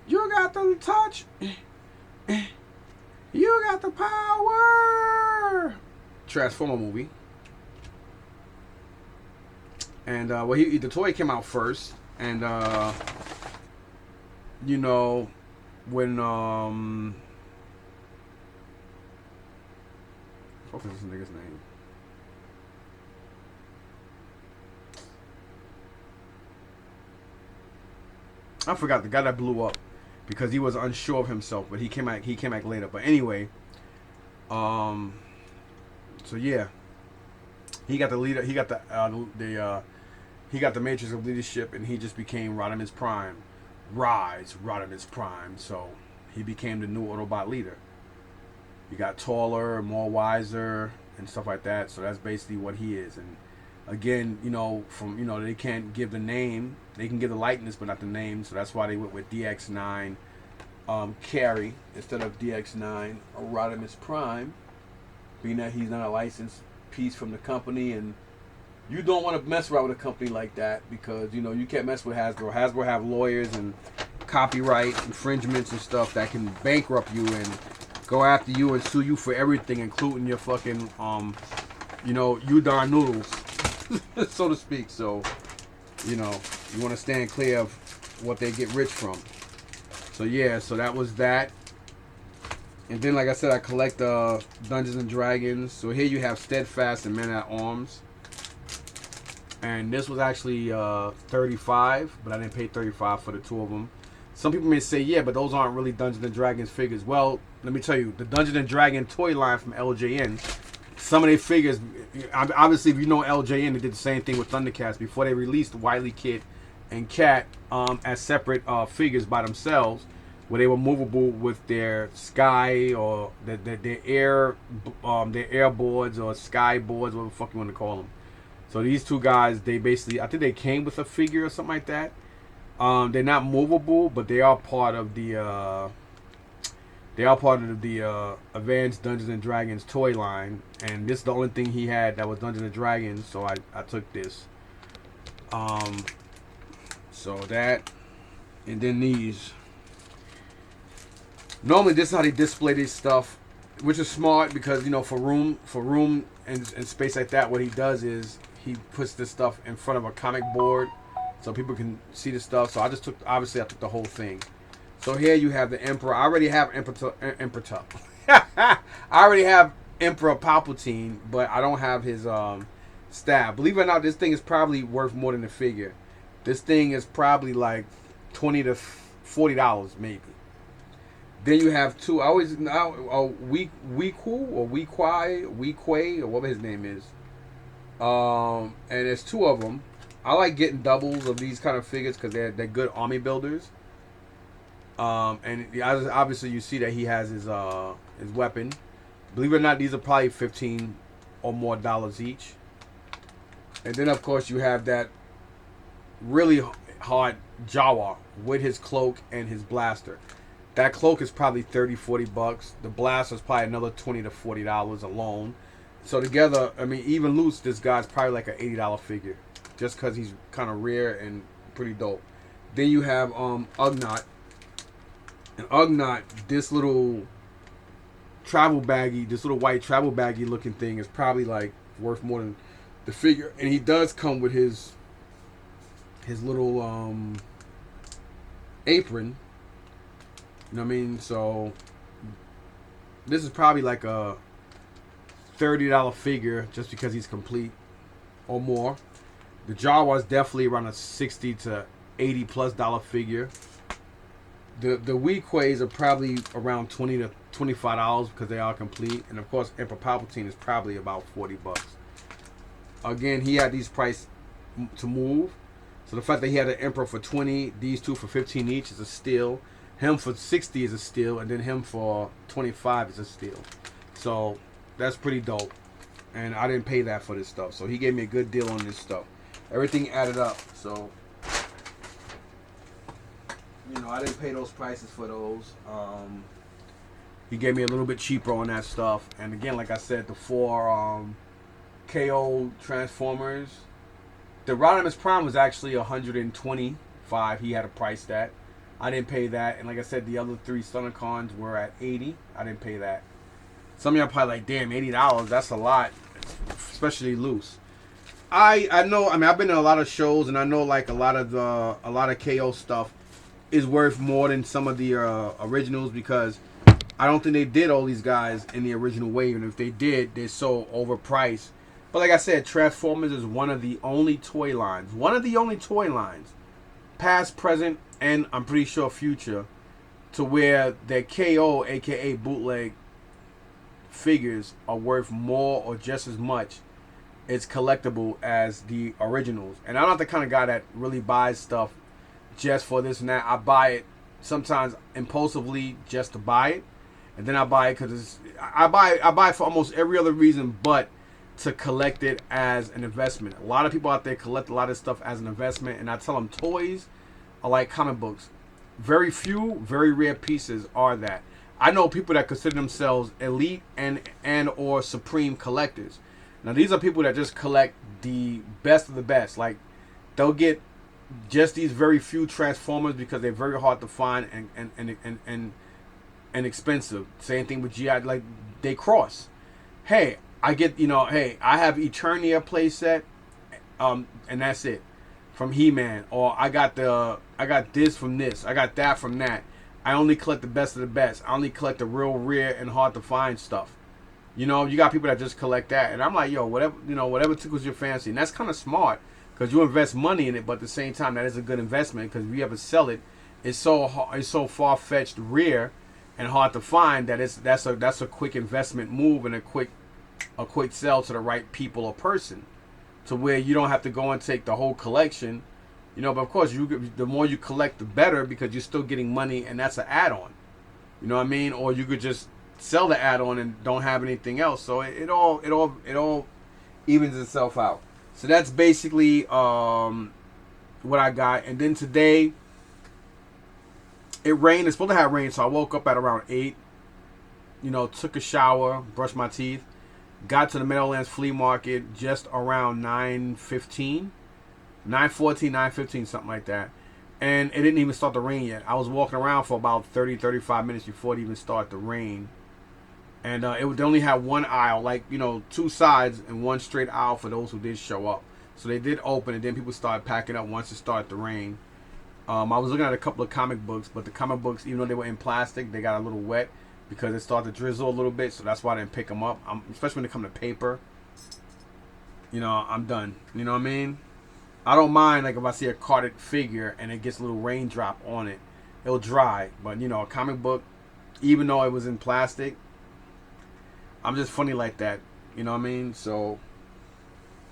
You got the touch. You got the power. Transformer movie. And the toy came out first, and when what was this nigga's name? I forgot the guy that blew up because he was unsure of himself, but he came back later. But anyway, so yeah, he got the leader. He got he got the Matrix of Leadership, and he just became Rodimus Prime. Rise, Rodimus Prime. So he became the new Autobot leader. He got taller, more wiser, and stuff like that. So that's basically what he is. And again, they can't give the name. They can give the likeness, but not the name. So that's why they went with DX9 Carry instead of DX9 Rodimus Prime, being that he's not a licensed piece from the company, and you don't want to mess around with a company like that because you can't mess with Hasbro. Hasbro have lawyers and copyright infringements and stuff that can bankrupt you and go after you and sue you for everything, including your fucking udon noodles, so to speak. So you want to stand clear of what they get rich from. So yeah, so that was that. And then, like I said, I collect Dungeons and Dragons. So here you have Steadfast and Men at Arms. And this was actually $35, but I didn't pay $35 for the 2 of them. Some people may say, yeah, but those aren't really Dungeons and Dragons figures. Well, let me tell you, the Dungeons and Dragons toy line from LJN, some of their figures, obviously, if you know LJN, they did the same thing with Thundercats before they released Wily Kid and Cat as separate figures by themselves, where they were movable with their sky or their air boards or sky boards, whatever the fuck you want to call them. So these 2 guys, they basically, I think they came with a figure or something like that. They're not movable, but they are part of the Advanced Dungeons and Dragons toy line, and this is the only thing he had that was Dungeons and Dragons, so I took this. So that, and then these. Normally, this is how they display this stuff, which is smart because for room and space like that, what he does is he puts this stuff in front of a comic board so people can see the stuff. So I took the whole thing. So here you have the Emperor. I already have Emperor. I already have Emperor Palpatine, but I don't have his staff. Believe it or not, this thing is probably worth more than the figure. This thing is probably like $20 to $40 maybe. Then you have 2. I always Weequay or whatever his name is. And there's 2 of them. I like getting doubles of these kind of figures because they're good army builders. And obviously you see that he has his weapon. Believe it or not, these are probably $15 or more dollars each. And then of course you have that really hard Jawa with his cloak and his blaster. That cloak is probably 30, 40 bucks. The blaster is probably another $20 to $40 alone. So together, I mean, even loose, this guy's probably like an $80 figure, just because he's kind of rare and pretty dope. Then you have Ugnaught. And Ugnaught, this little travel baggy, this little white travel baggy looking thing is probably like worth more than the figure. And he does come with his little apron. You know what I mean? So this is probably like a $30 figure just because he's complete or more. The Jawa is definitely around a $60 to $80+ figure. The Weequays are probably around $20 to $25 because they are complete. And of course Emperor Palpatine is probably about 40 bucks. Again, he had these priced to move. So the fact that he had an Emperor for 20, these two for 15 each is a steal. Him for 60 is a steal, and then him for 25 is a steal. So that's pretty dope. And I didn't pay that for this stuff. So he gave me a good deal on this stuff. Everything added up. So, you know, I didn't pay those prices for those. He gave me a little bit cheaper on that stuff. And again, like I said, the 4 KO Transformers. The Rodimus Prime was actually $125. He had a price that. I didn't pay that. And like I said, the other 3 Stunnicons were at $80. I didn't pay that. Some of y'all probably like, damn, $80, that's a lot. Especially loose. I know, I mean, I've been to a lot of shows, and I know like a lot of KO stuff is worth more than some of the originals, because I don't think they did all these guys in the original wave, and if they did, they're so overpriced. But like I said, Transformers is one of the only toy lines. Past, present, and I'm pretty sure future, to where their KO, aka bootleg figures, are worth more or just as much. It's collectible as the originals. And I'm not the kind of guy that really buys stuff just for this and that. I buy it sometimes impulsively just to buy it, and then I buy it because I buy it for almost every other reason but to collect it as an investment. A lot of people out there collect a lot of stuff as an investment, and I tell them toys are like comic books. Very few, very rare pieces are that. I know people that consider themselves elite and or supreme collectors. Now these are people that just collect the best of the best. Like they'll get just these very few Transformers because they're very hard to find and expensive. Same thing with GI, like they cross. Hey, I get, hey, I have Eternia playset, and that's it, from He-Man, or I got this from this, I got that from that. I only collect the best of the best. I only collect the real rare and hard to find stuff. You got people that just collect that, and I'm like, yo, whatever tickles your fancy, and that's kind of smart because you invest money in it, but at the same time, that is a good investment because if you ever sell it, it's so far-fetched rare and hard to find that that's a quick investment move and a quick sell to the right people or person, to where you don't have to go and take the whole collection, but of course the more you collect the better, because you're still getting money, and that's an add-on, you know what I mean? Or you could just sell the add-on and don't have anything else, so it all evens itself out. So that's basically what I got. And then today it rained. It's supposed to have rain, so I woke up at around 8, took a shower, brushed my teeth, got to the Meadowlands flea market just around 9:15, 9:14, 9:15, something like that. And it didn't even start to rain yet. I was walking around for about 30, 35 minutes before it even started to rain. And they only had one aisle, like, 2 sides and one straight aisle for those who did show up. So they did open, and then people started packing up once it started to rain. I was looking at a couple of comic books, but the comic books, even though they were in plastic, they got a little wet because it started to drizzle a little bit, so that's why I didn't pick them up. Especially when it comes to paper, I'm done. You know what I mean? I don't mind, like, if I see a carded figure and it gets a little raindrop on it, it'll dry. But, a comic book, even though it was in plastic, I'm just funny like that. You know what I mean? So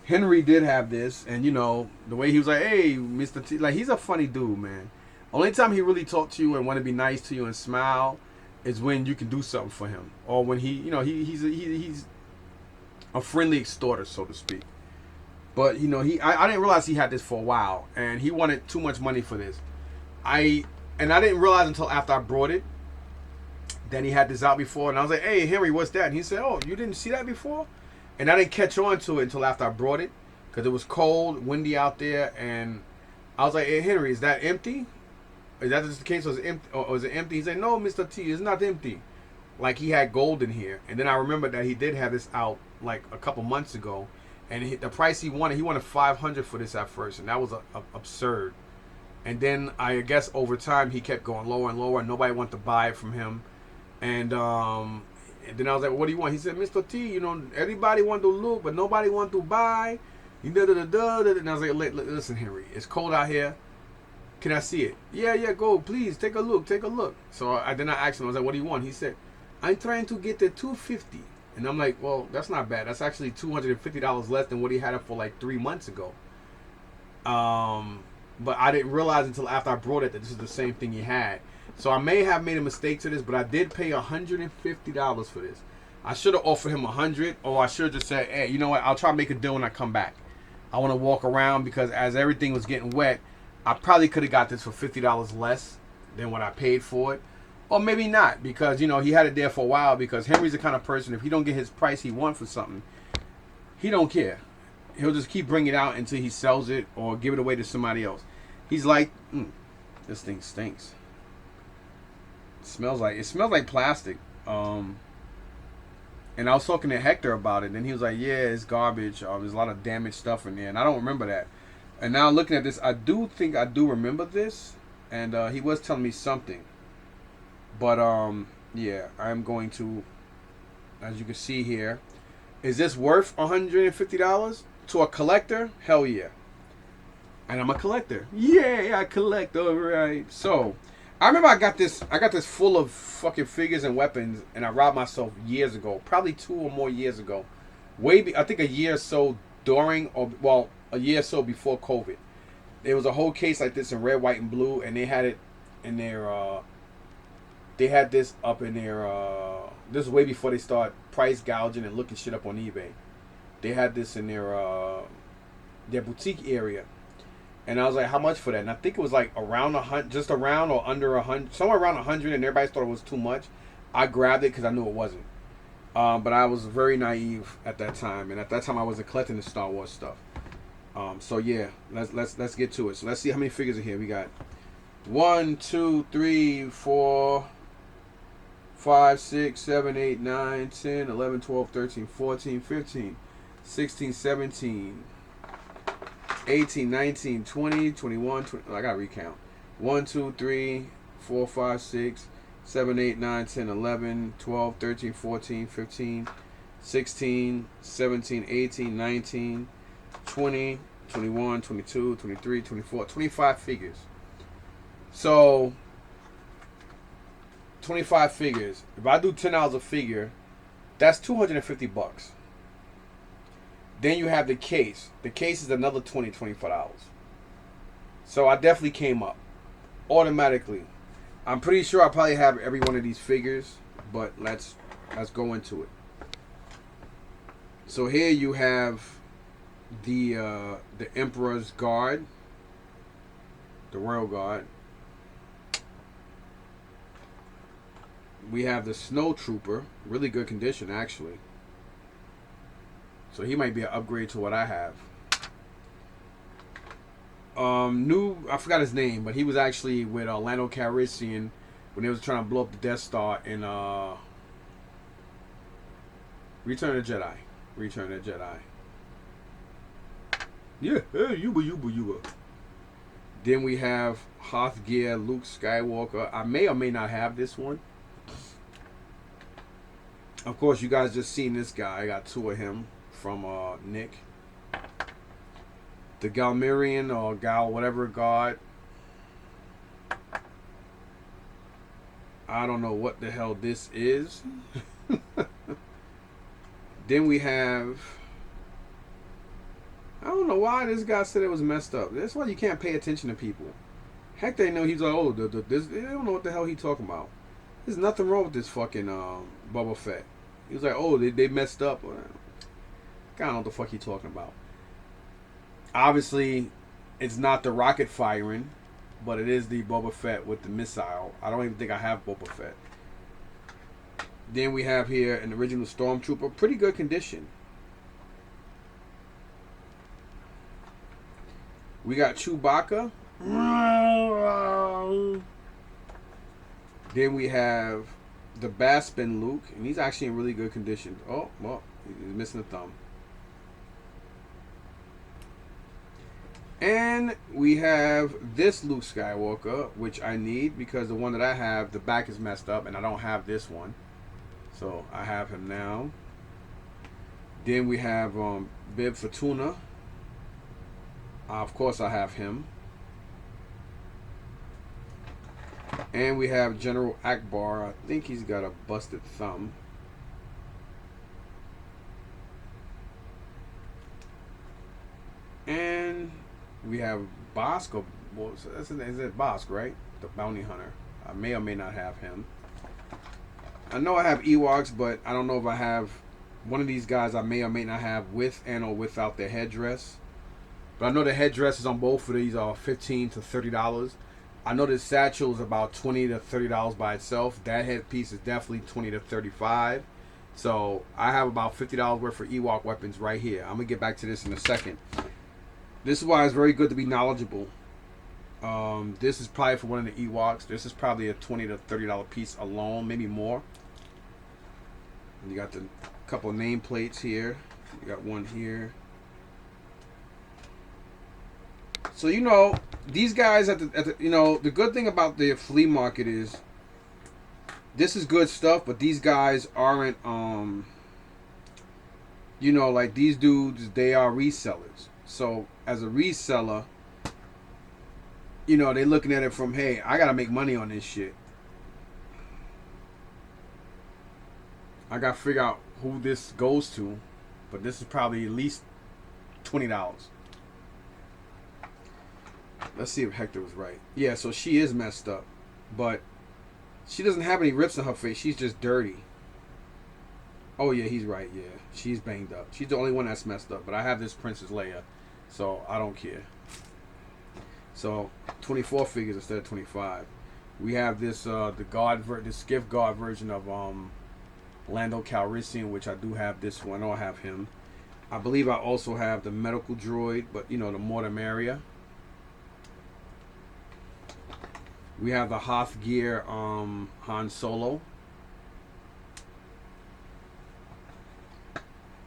Henry did have this, and the way he was like, "Hey, Mr. T," like, he's a funny dude, man. Only time he really talk to you and want to be nice to you and smile is when you can do something for him, or when he's a friendly extorter, so to speak. But you know, I didn't realize he had this for a while, and he wanted too much money for this. I didn't realize until after I brought it. Then he had this out before, and I was like, "Hey, Henry, what's that?" And he said, "Oh, you didn't see that before?" And I didn't catch on to it until after I brought it, because it was cold, windy out there, and I was like, "Hey, Henry, is that empty? Is that just the case? Was it empty? Or was it empty?" He said, "No, Mr. T, it's not empty." Like he had gold in here, and then I remembered that he did have this out like a couple months ago, and the price he wanted 500 for this at first, and that was absurd. And then I guess over time he kept going lower and lower, and nobody wanted to buy it from him. And then I was like, "What do you want?" He said, "Mr. T, you know, everybody want to look, but nobody want to buy." And I was like, "Listen, Henry, it's cold out here. Can I see it?" Yeah, go, please, take a look. So then I asked him, I was like, "What do you want?" He said, "I'm trying to get the 250." And I'm like, "Well, that's not bad. That's actually $250 less than what he had it for like 3 months ago." But I didn't realize until after I brought it that this is the same thing he had. So I may have made a mistake to this, but I did pay $150 for this. I should have offered him $100, or I should have just said, "Hey, you know what? I'll try to make a deal when I come back. I want to walk around," because as everything was getting wet, I probably could have got this for $50 less than what I paid for it. Or maybe not, because, you know, he had it there for a while, because Henry's the kind of person, if he don't get his price he wants for something, he don't care. He'll just keep bringing it out until he sells it or give it away to somebody else. He's like, this thing stinks. It smells like plastic. And I was talking to Hector about it, and he was like, "Yeah, it's garbage. There's a lot of damaged stuff in there," and I don't remember that. And now looking at this, I do think I do remember this, and he was telling me something. But yeah, I'm going to, as you can see here, is this worth $150 to a collector? Hell yeah. And I'm a collector. Yeah, I collect. All right. So I remember I got this full of fucking figures and weapons, and I robbed myself years ago, probably 2 or more years ago. I think a year or so during, or well, a year or so before COVID. There was a whole case like this in red, white, and blue, and they had it in their, they had this up in their, this is way before they start price gouging and looking shit up on eBay. They had this in their boutique area. And I was like, "How much for that?" And I think it was like around 100, just around or under 100, somewhere around 100. And everybody thought it was too much. I grabbed it because I knew it wasn't. But I was very naive at that time, and at that time I wasn't collecting the Star Wars stuff. So yeah, let's get to it. So let's see how many figures are here. We got 1, 2, 3, 4, 5, 6, 7, 8, 9, 10, 11, 12, 13, 14, 15, 16, 17. 18, 19, 20, 21, 20. I gotta recount. 1, 2, 3, 4, 5, 6, 7, 8, 9, 10, 11, 12, 13, 14, 15, 16, 17, 18, 19, 20, 21, 22, 23, 24, 25 figures. So 25 figures. If I do $10 a figure, that's $250. Then you have the case. The case is another $20, $25. So I definitely came up automatically. I'm pretty sure I probably have every one of these figures, but let's go into it. So here you have the Emperor's Guard, the Royal Guard. We have the Snow Trooper, really good condition actually. So he might be an upgrade to what I have. I forgot his name, but he was actually with Lando Calrissian when they was trying to blow up the Death Star in Return of the Jedi. Return of the Jedi. Yeah, hey, you. Then we have Hoth Gear, Luke Skywalker. I may or may not have this one. Of course, you guys just seen this guy. I got 2 of him from Nick. The Galmirian or Gal whatever god. I don't know what the hell this is. Then we have, I don't know why this guy said it was messed up. That's why you can't pay attention to people. Heck, they know he's like, oh, this. They don't know what the hell he talking about. There's nothing wrong with this fucking Boba Fett. He was like, oh, they messed up. I don't know what the fuck he talking about. Obviously, it's not the rocket firing, but it is the Boba Fett with the missile. I don't even think I have Boba Fett. Then we have here an original Stormtrooper, pretty good condition. We got Chewbacca. Then we have the Bespin Luke, and he's actually in really good condition. Oh, well, he's missing a thumb. And we have this Luke Skywalker, which I need because the one that I have, the back is messed up, and I don't have this one. So I have him now. Then we have Bib Fortuna. Of course, I have him. And we have General Akbar. I think he's got a busted thumb. And we have Bosk. Or, is it Bosk, right? The bounty hunter. I may or may not have him. I know I have Ewoks, but I don't know if I have one of these guys. I may or may not have with and or without their headdress. But I know the headdresses on both of these are $15 to $30. I know this satchel is about $20 to $30 by itself. That headpiece is definitely $20 to $35. So I have about $50 worth of Ewok weapons right here. I'm gonna get back to this in a second. This is why it's very good to be knowledgeable. This is probably for one of the Ewoks. This is probably a $20 to $30 piece alone, maybe more. And you got the couple of nameplates here. You got one here. So you know these guys at the you know the good thing about the flea market is this is good stuff, but these guys aren't you know, like these dudes, they are resellers. So as a reseller, you know, they're looking at it from, hey, I gotta make money on this shit. I gotta figure out who this goes to, but this is probably at least $20. Let's see if Hector was right. Yeah, so she is messed up, but she doesn't have any rips on her face. She's just dirty. Oh yeah, he's right. Yeah, she's banged up. She's the only one that's messed up. But I have this Princess Leia, so I don't care. So 24 figures instead of 25. We have this the Skiff Guard version of Lando Calrissian, which I do have this one. I don't have him. I believe I also have the medical droid, but you know, the more the merrier. We have the Hoth Gear Han Solo.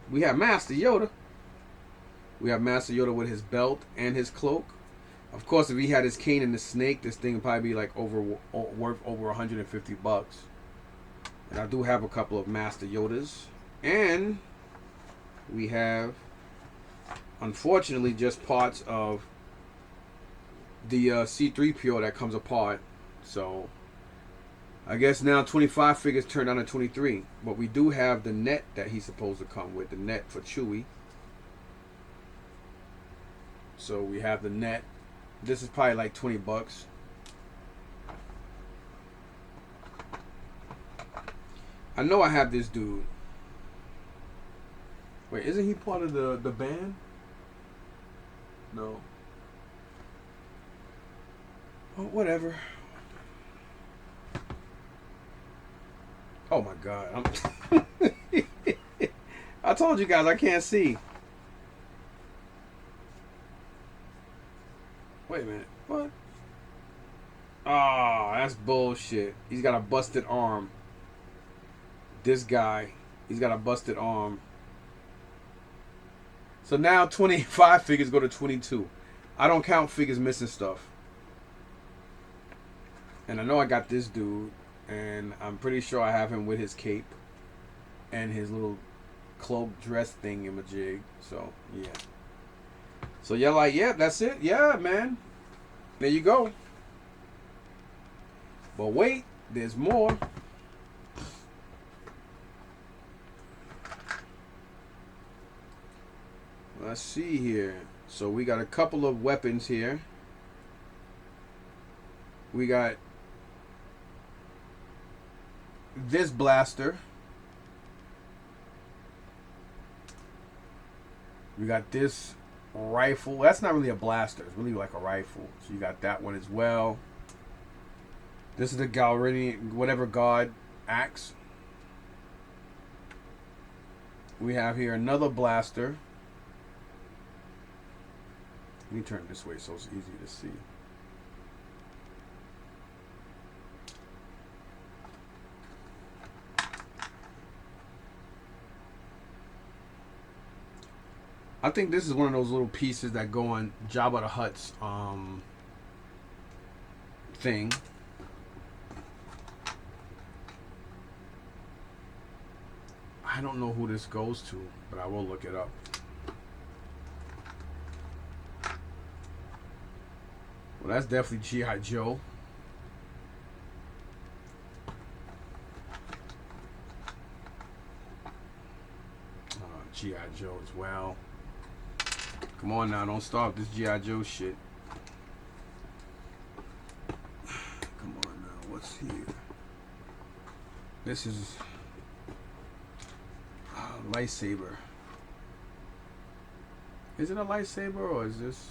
We have Master Yoda. We have Master Yoda with his belt and his cloak. Of course, if he had his cane and the snake, this thing would probably be like worth over $150. And I do have a couple of Master Yodas. And we have, unfortunately, just parts of the C-3PO that comes apart. So I guess now 25 figures turned down to 23. But we do have the net that he's supposed to come with. The net for Chewie. So we have the net. This is probably like $20. I know I have this dude. Wait, isn't he part of the band? No. Oh, whatever. Oh my God. I told you guys I can't see. Wait a minute. What? Ah, that's bullshit. He's got a busted arm. This guy, he's got a busted arm. So now 25 figures go to 22. I don't count figures missing stuff. And I know I got this dude, and I'm pretty sure I have him with his cape and his little cloak dress thing in my jig. So yeah. So you're like, yeah, that's it. Yeah, man. There you go. But wait, there's more. Let's see here. So we got a couple of weapons here. We got this blaster. We got this rifle. That's not really a blaster. It's really like a rifle. So you got that one as well. This is the Galrinian, whatever god axe. We have here another blaster. Let me turn it this way so it's easy to see. I think this is one of those little pieces that go on Jabba the Hutt's thing. I don't know who this goes to, but I will look it up. Well, that's definitely G.I. Joe. G.I. Joe as well. Come on now, don't stop this G.I. Joe shit. Come on now, what's here? This is lightsaber. Is it a lightsaber or is this?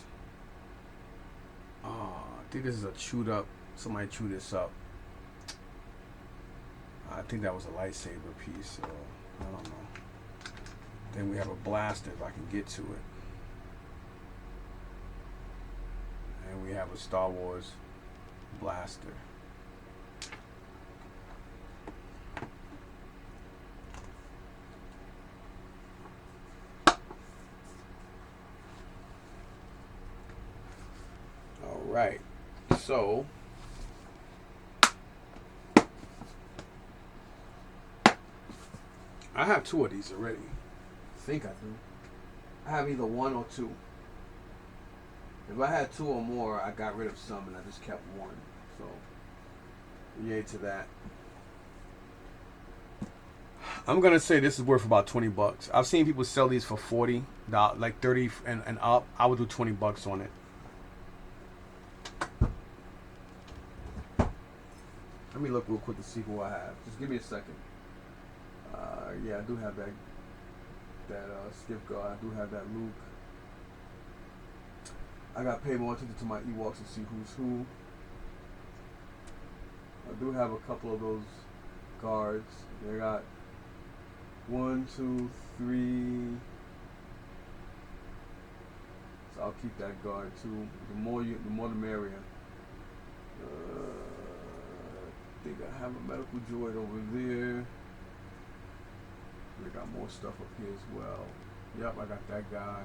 Oh, I think this is a chewed up. Somebody chewed this up. I think that was a lightsaber piece. So I don't know. Then we have a blaster if I can get to it. And we have a Star Wars blaster. All right. So I have two of these already. I think I do. I have either one or two. If I had two or more, I got rid of some and I just kept one. So, yay to that. I'm gonna say this is worth about $20. I've seen people sell these for $40, like 30 and up. I would do $20 on it. Let me look real quick to see who I have. Just give me a second. Yeah, I do have that Skip guard. I do have that Luke. I got to pay more attention to my Ewoks and see who's who. I do have a couple of those guards. They got 1, 2, 3. So I'll keep that guard too. The more the merrier. I think I have a medical droid over there. We got more stuff up here as well. Yep, I got that guy.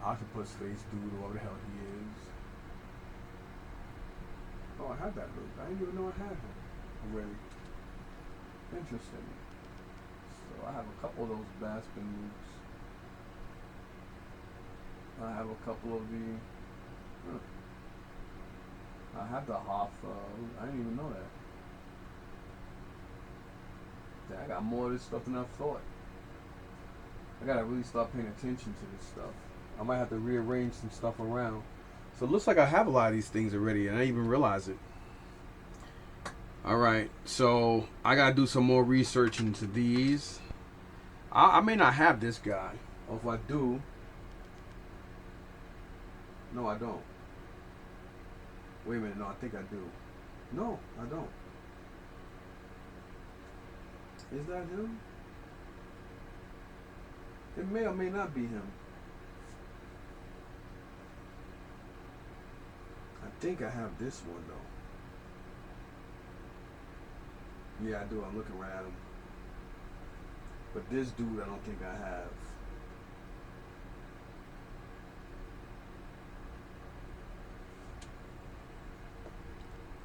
Octopus face dude, whoever the hell he is. Oh, I have that Luke. I didn't even know I had him already. Interesting. So I have a couple of those Bespin Lukes. I have a couple of the. I have the Hoth. I didn't even know that. I got more of this stuff than I thought. I gotta really start paying attention to this stuff. I might have to rearrange some stuff around. So it looks like I have a lot of these things already and I didn't even realize it. Alright, so I gotta do some more research into these. I may not have this guy. Or if I do. No, I don't. Wait a minute, no, I think I do. No, I don't. Is that him? It may or may not be him. I think I have this one though. Yeah, I do. I'm looking right at him. But this dude, I don't think I have.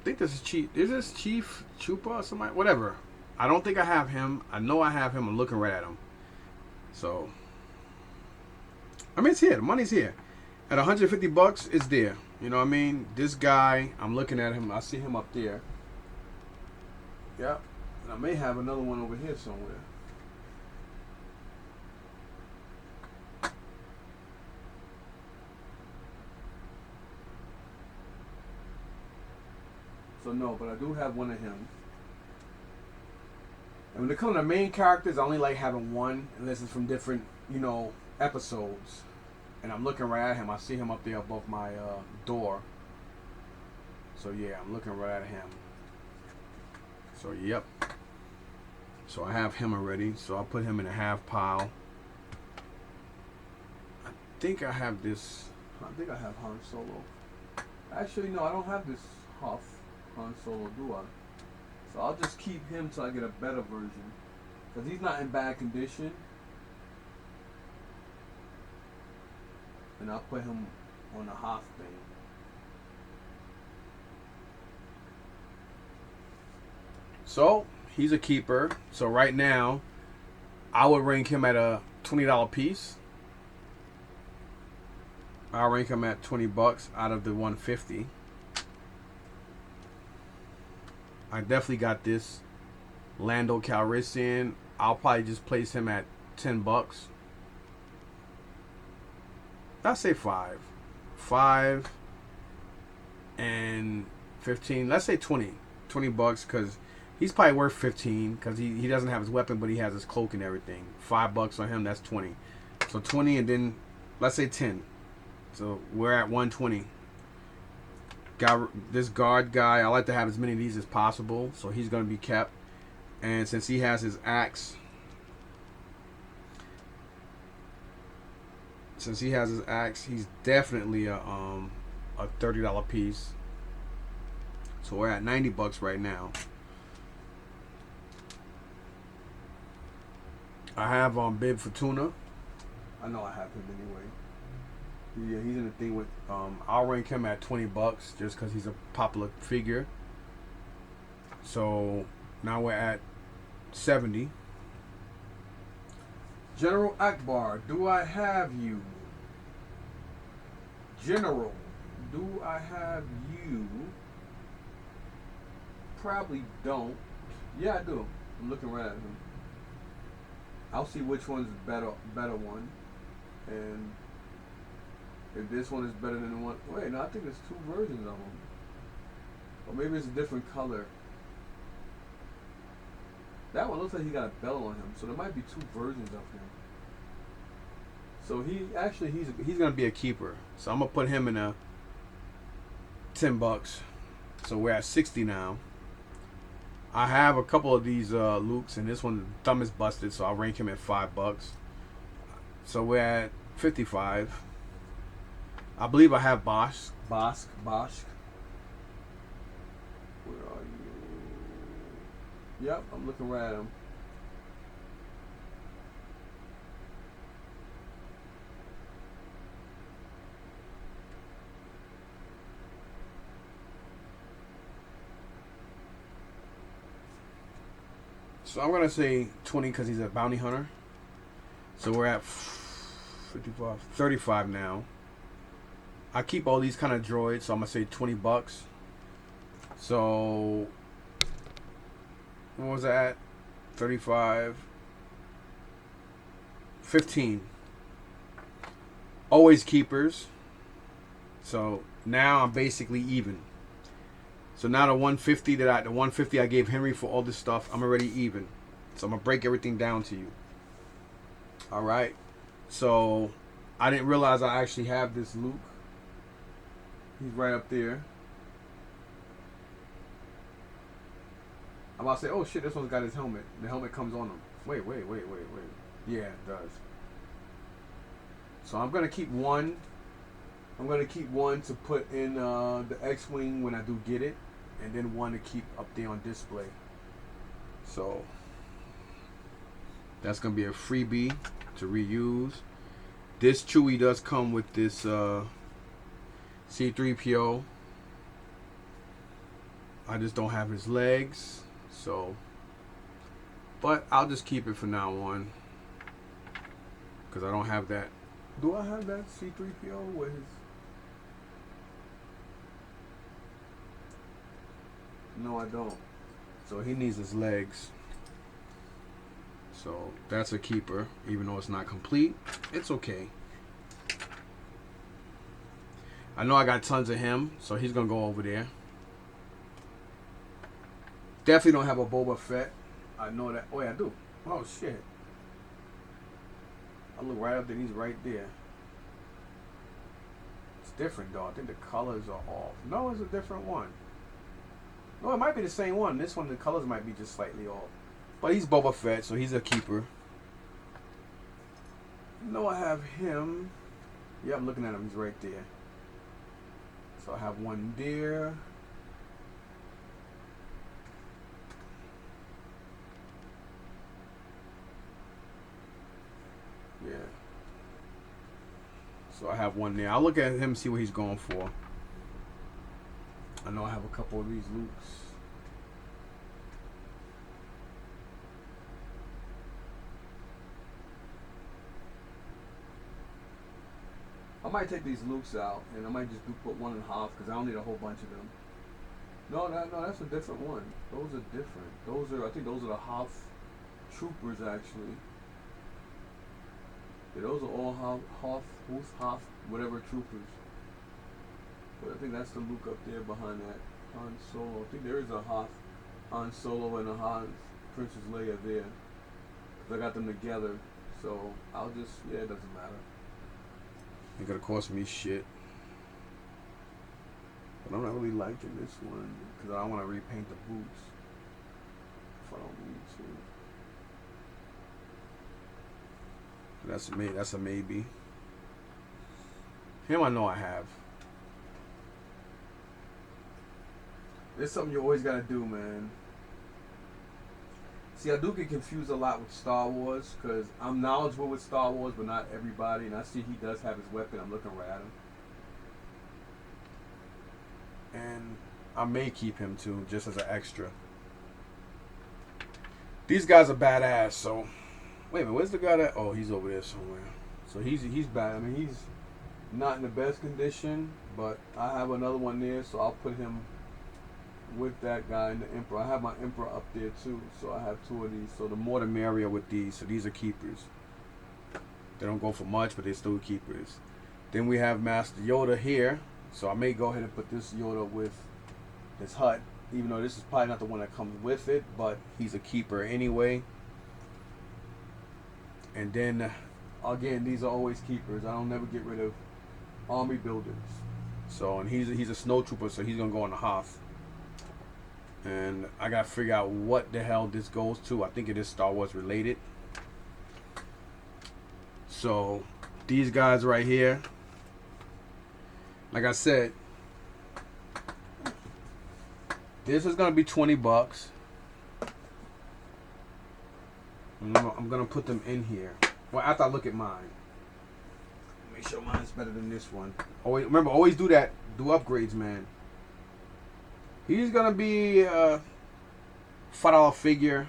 I think this is Chief. Is this Chief Chupa or somebody? Whatever. I don't think I have him. I know I have him. I'm looking right at him. So, I mean, it's here. The money's here. At $150, it's there. You know what I mean? This guy, I'm looking at him. I see him up there. Yep. And I may have another one over here somewhere. So, no, but I do have one of him. And when it comes to main characters, I only like having one, unless it's from different, you know, episodes, and I'm looking right at him. I see him up there above my door. So yeah, I'm looking right at him. So yep. So I have him already. So I'll put him in a half pile. I think I have this. I think I have Han Solo. Actually, no, I don't have this Han Solo, do I? So I'll just keep him till I get a better version. Because he's not in bad condition. And I'll put him on the Hoth thing. So, he's a keeper. So right now, I would rank him at a $20 piece. I'll rank him at $20 out of the 150. I definitely got this Lando Calrissian. I'll probably just place him at $10. I'll say 5. 5 and 15. Let's say 20. $20 because he's probably worth 15 because he doesn't have his weapon, but he has his cloak and everything. $5 on him, that's 20. So 20 and then let's say 10. So we're at 120. Got this guard guy. I like to have as many of these as possible, so he's going to be kept. And since he has his axe, he's definitely a $30 piece. So we're at $90 right now. I have Bib Fortuna. I know I have him anyway. Yeah, he's in the thing with. I'll rank him at $20 just because he's a popular figure. So now we're at 70. General Akbar, do I have you? General, do I have you? Probably don't. Yeah, I do. I'm looking right at him. I'll see which one's better one, and if this one is better than the one. Wait, no, I think there's two versions of them, or maybe it's a different color. That one looks like he got a bell on him, so there might be two versions of him. So he's gonna be a keeper. So I'm gonna put him in a $10. So we're at 60 now. I have a couple of these Lukes, and this one, the thumb is busted, so I'll rank him at $5. So we're at 55. I believe I have Bosch. Where are you? Yep, I'm looking right at him. So I'm going to say 20 because he's a bounty hunter. So we're at 55, 35 now. I keep all these kind of droids, so I'm going to say $20. So what was that? 35, 15. Always keepers. So now I'm basically even. So now the 150 I gave Henry for all this stuff, I'm already even. So I'm gonna break everything down to you. All right. So I didn't realize I actually have this Luke. He's right up there. I'm about to say, oh shit, this one's got his helmet. The helmet comes on him. Wait. Yeah, it does. So I'm gonna keep one. I'm gonna keep one to put in the X-Wing when I do get it, and then one to keep up there on display. So that's gonna be a freebie to reuse. This Chewie does come with this C-3PO. I just don't have his legs, so. But I'll just keep it for now on, because I don't have that. Do I have that C-3PO with his? No, I don't. So he needs his legs. So that's a keeper, even though it's not complete. It's okay. I know I got tons of him, so he's gonna go over there. Definitely don't have a Boba Fett. I know that. Oh yeah, I do. Oh shit. I look right up there. He's right there. It's different though. I think the colors are off. No, it's a different one. No, it might be the same one. This one, the colors might be just slightly off. But he's Boba Fett, so he's a keeper. No, I have him. Yeah, I'm looking at him. He's right there. So I have one there. Yeah. So I have one there. I'll look at him and see what he's going for. I know I have a couple of these Lukes. I might take these Lukes out, and I might just put one in half because I don't need a whole bunch of them. No, that's a different one. Those are different. I think those are the Hoth troopers actually. Yeah, those are all Hoth, whatever troopers. But I think that's the Luke up there behind that Han Solo. I think there is a Hoth Han Solo and a Han Princess Leia there. 'Cause I got them together, so I'll just, it doesn't matter. Ain't gonna cost me shit. But I'm not really liking this one because I don't want to repaint the boots if I don't need to. That's a maybe. Him I know I have. There's something you always gotta do, man. See, I do get confused a lot with Star Wars because I'm knowledgeable with Star Wars, but not everybody. And I see he does have his weapon. I'm looking right at him. And I may keep him too, just as an extra. These guys are badass, so... Wait a minute, where's the guy that... Oh, he's over there somewhere. So he's bad. I mean, he's not in the best condition, but I have another one there, so I'll put him with that guy and the Emperor. I have my Emperor up there too, so I have two of these. So the more the merrier with these. So these are keepers. They don't go for much, but they're still keepers. Then we have Master Yoda here. So I may go ahead and put this Yoda with his hut, even though this is probably not the one that comes with it, but he's a keeper anyway. And then again, these are always keepers. I don't never get rid of army builders. So, and he's a snowtrooper, so he's gonna go on the Hoth. And I gotta figure out what the hell this goes to. I think it is Star Wars related. So these guys right here, like I said, this is gonna be $20. I'm gonna put them in here. Well, after I look at mine, make sure mine's better than this one. Always do that. Do upgrades, man. He's gonna be $5 figure.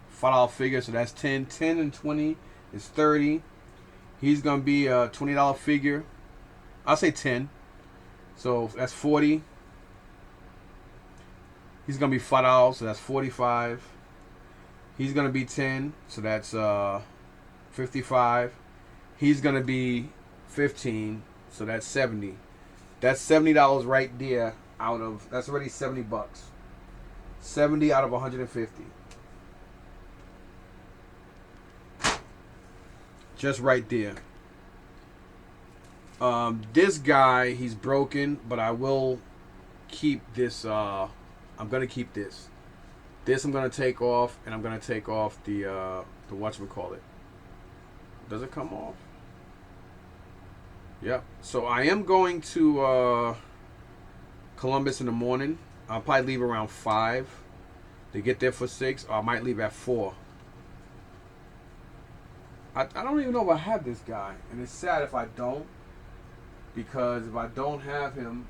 $5 figure, so that's 10. 10 and 20 is 30. He's gonna be a $20 figure. I'll say 10. So that's 40. He's gonna be $5, so that's 45. He's gonna be 10, so that's 55. He's gonna be 15, so that's 70. That's $70 right there. That's already $70. 70 out of 150. Just right there. This guy, he's broken, but I will keep this. I'm gonna keep this. This I'm gonna take off, and I'm gonna take off the whatchamacallit. Does it come off? Yep. So I am going to Columbus in the morning. I'll probably leave around 5 to get there for 6, or I might leave at 4. I don't even know if I have this guy, and it's sad if I don't, because if I don't have him,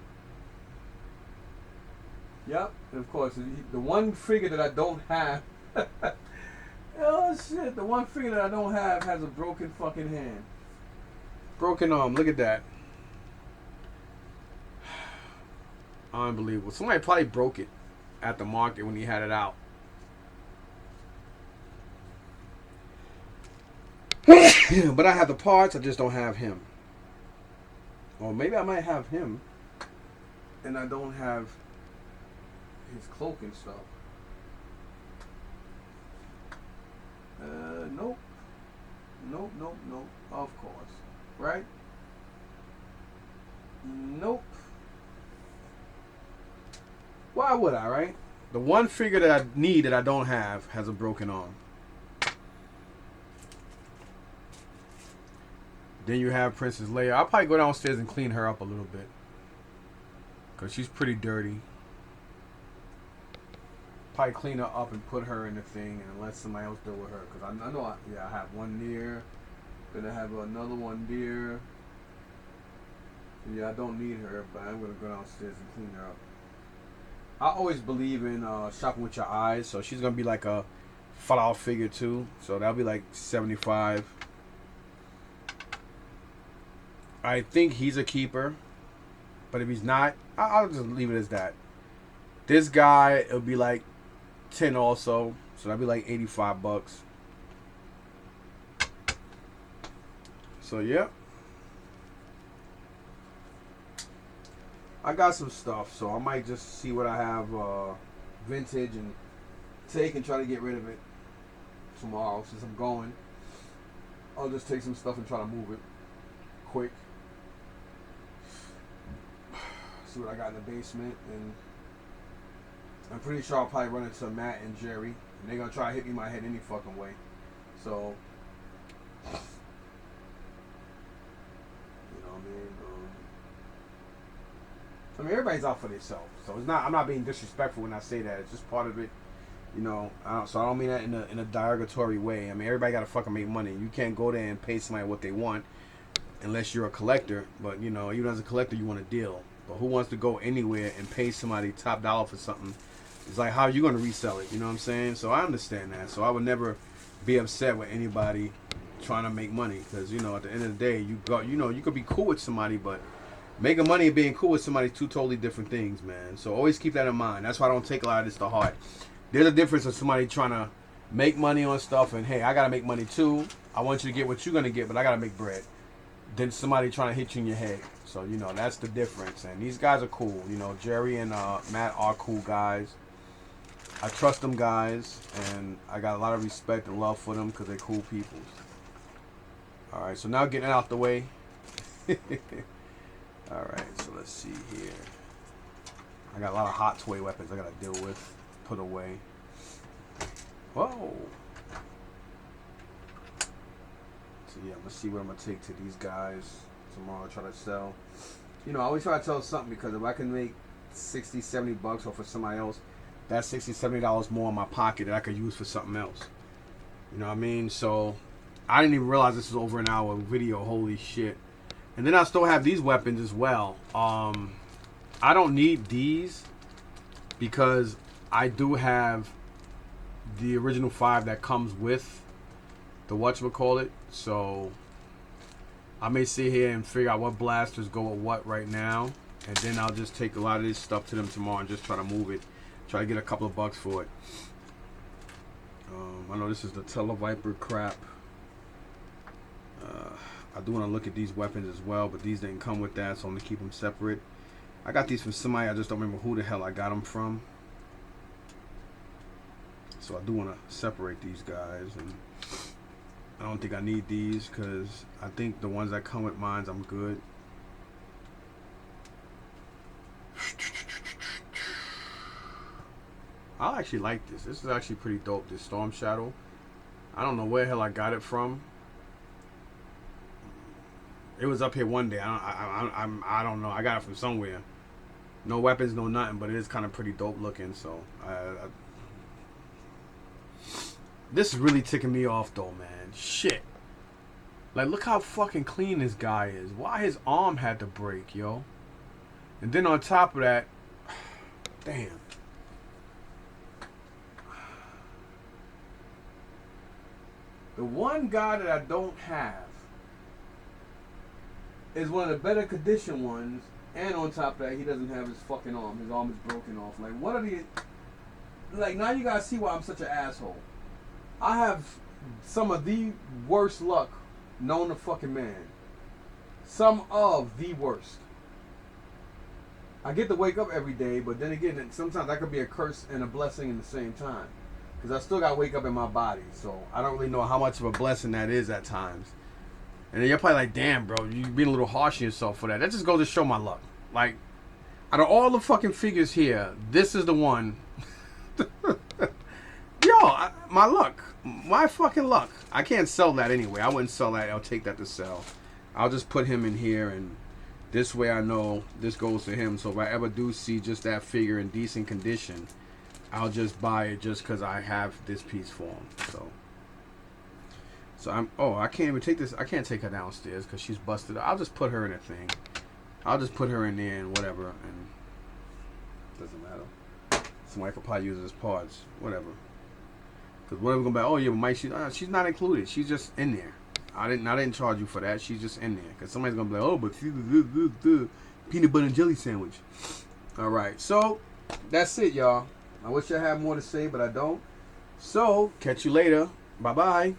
yep, and of course the one figure that I don't have, oh shit, the one figure that I don't have has a broken fucking hand, broken arm. Look at that. Unbelievable. Somebody probably broke it at the market when he had it out. But I have the parts, I just don't have him. Or maybe I might have him and I don't have his cloak and stuff. Nope. Nope, nope, nope. Of course. Right? Nope. Why would I, right? The one figure that I need that I don't have has a broken arm. Then you have Princess Leia. I'll probably go downstairs and clean her up a little bit. Because she's pretty dirty. Probably clean her up and put her in the thing and let somebody else deal with her. Because I know I have one there. Then I have another one there. Yeah, I don't need her, but I'm going to go downstairs and clean her up. I always believe in shopping with your eyes. So she's going to be like a $5 figure too. So that'll be like $75. I think he's a keeper. But if he's not, I'll just leave it as that. This guy, it'll be like 10 also. So that'll be like $85. So yeah. I got some stuff, so I might just see what I have vintage and take and try to get rid of it tomorrow since I'm going. I'll just take some stuff and try to move it quick. See what I got in the basement, and I'm pretty sure I'll probably run into Matt and Jerry, and they're gonna try to hit me in my head any fucking way. So, you know what I mean? I mean, everybody's out for themselves, so it's not. I'm not being disrespectful when I say that. It's just part of it, you know. So I don't mean that in a derogatory way. I mean, everybody gotta fucking make money. You can't go there and pay somebody what they want unless you're a collector. But you know, even as a collector, you want a deal. But who wants to go anywhere and pay somebody top dollar for something? It's like, how are you going to resell it? You know what I'm saying? So I understand that. So I would never be upset with anybody trying to make money, because you know, at the end of the day, you could be cool with somebody, but making money and being cool with somebody is two totally different things, man. So always keep that in mind. That's why I don't take a lot of this to heart. There's a difference of somebody trying to make money on stuff, and hey, I gotta make money too. I want you to get what you're gonna get, but I gotta make bread. Then somebody trying to hit you in your head. So, you know, that's the difference. And these guys are cool. You know, Jerry and Matt are cool guys. I trust them guys. And I got a lot of respect and love for them because they're cool people. Alright, so now getting out the way. Alright, so let's see here. I got a lot of hot toy weapons I got to deal with. Put away. Whoa. So yeah, let's see what I'm going to take to these guys tomorrow, try to sell. You know, I always try to tell something, because if I can make $60, $70 off for somebody else, that's $60, $70 more in my pocket that I could use for something else. You know what I mean? So I didn't even realize this was over an hour video. Holy shit. And then I still have these weapons as well. I don't need these because I do have the original 5 that comes with the whatchamacallit. So I may sit here and figure out what blasters go with what right now, and then I'll just take a lot of this stuff to them tomorrow and just try to move it, try to get a couple of bucks for it. I know this is the Televiper crap. I do want to look at these weapons as well, but these didn't come with that, so I'm going to keep them separate. I got these from somebody, I just don't remember who the hell I got them from. So I do want to separate these guys, and I don't think I need these because I think the ones that come with mine, I'm good. I actually like this. This is actually pretty dope, this Storm Shadow. I don't know where the hell I got it from. It was up here one day. I don't know. I got it from somewhere. No weapons, no nothing, but it is kind of pretty dope looking. So this is really ticking me off though, man. Shit. Like, look how fucking clean this guy is. Why his arm had to break, yo? And then on top of that, damn. The one guy that I don't have is one of the better condition ones, and on top of that, he doesn't have his fucking arm. His arm is broken off. Like, what are the... Like, now you guys see why I'm such an asshole. I have some of the worst luck known to fucking man. Some of the worst. I get to wake up every day, but then again, sometimes that could be a curse and a blessing in the same time. because I still got to wake up in my body. So I don't really know how much of a blessing that is at times. And then you're probably like, damn, bro, you being a little harsh on yourself for that. That just goes to show my luck. Like, out of all the fucking figures here, this is the one. Yo, my luck. My fucking luck. I can't sell that anyway. I wouldn't sell that. I'll take that to sell. I'll just put him in here, and this way I know this goes to him. So if I ever do see just that figure in decent condition, I'll just buy it just because I have this piece for him. So I can't even take this. I can't take her downstairs because she's busted. I'll just put her in a thing. I'll just put her in there and whatever, and doesn't matter. Somebody could probably use it as parts, whatever. Because whatever gonna be, oh yeah, but Mike, she's not included. She's just in there. I didn't charge you for that. She's just in there. Because somebody's gonna be like, oh, but she's the peanut butter and jelly sandwich. All right, so that's it, y'all. I wish I had more to say, but I don't. So catch you later. Bye bye.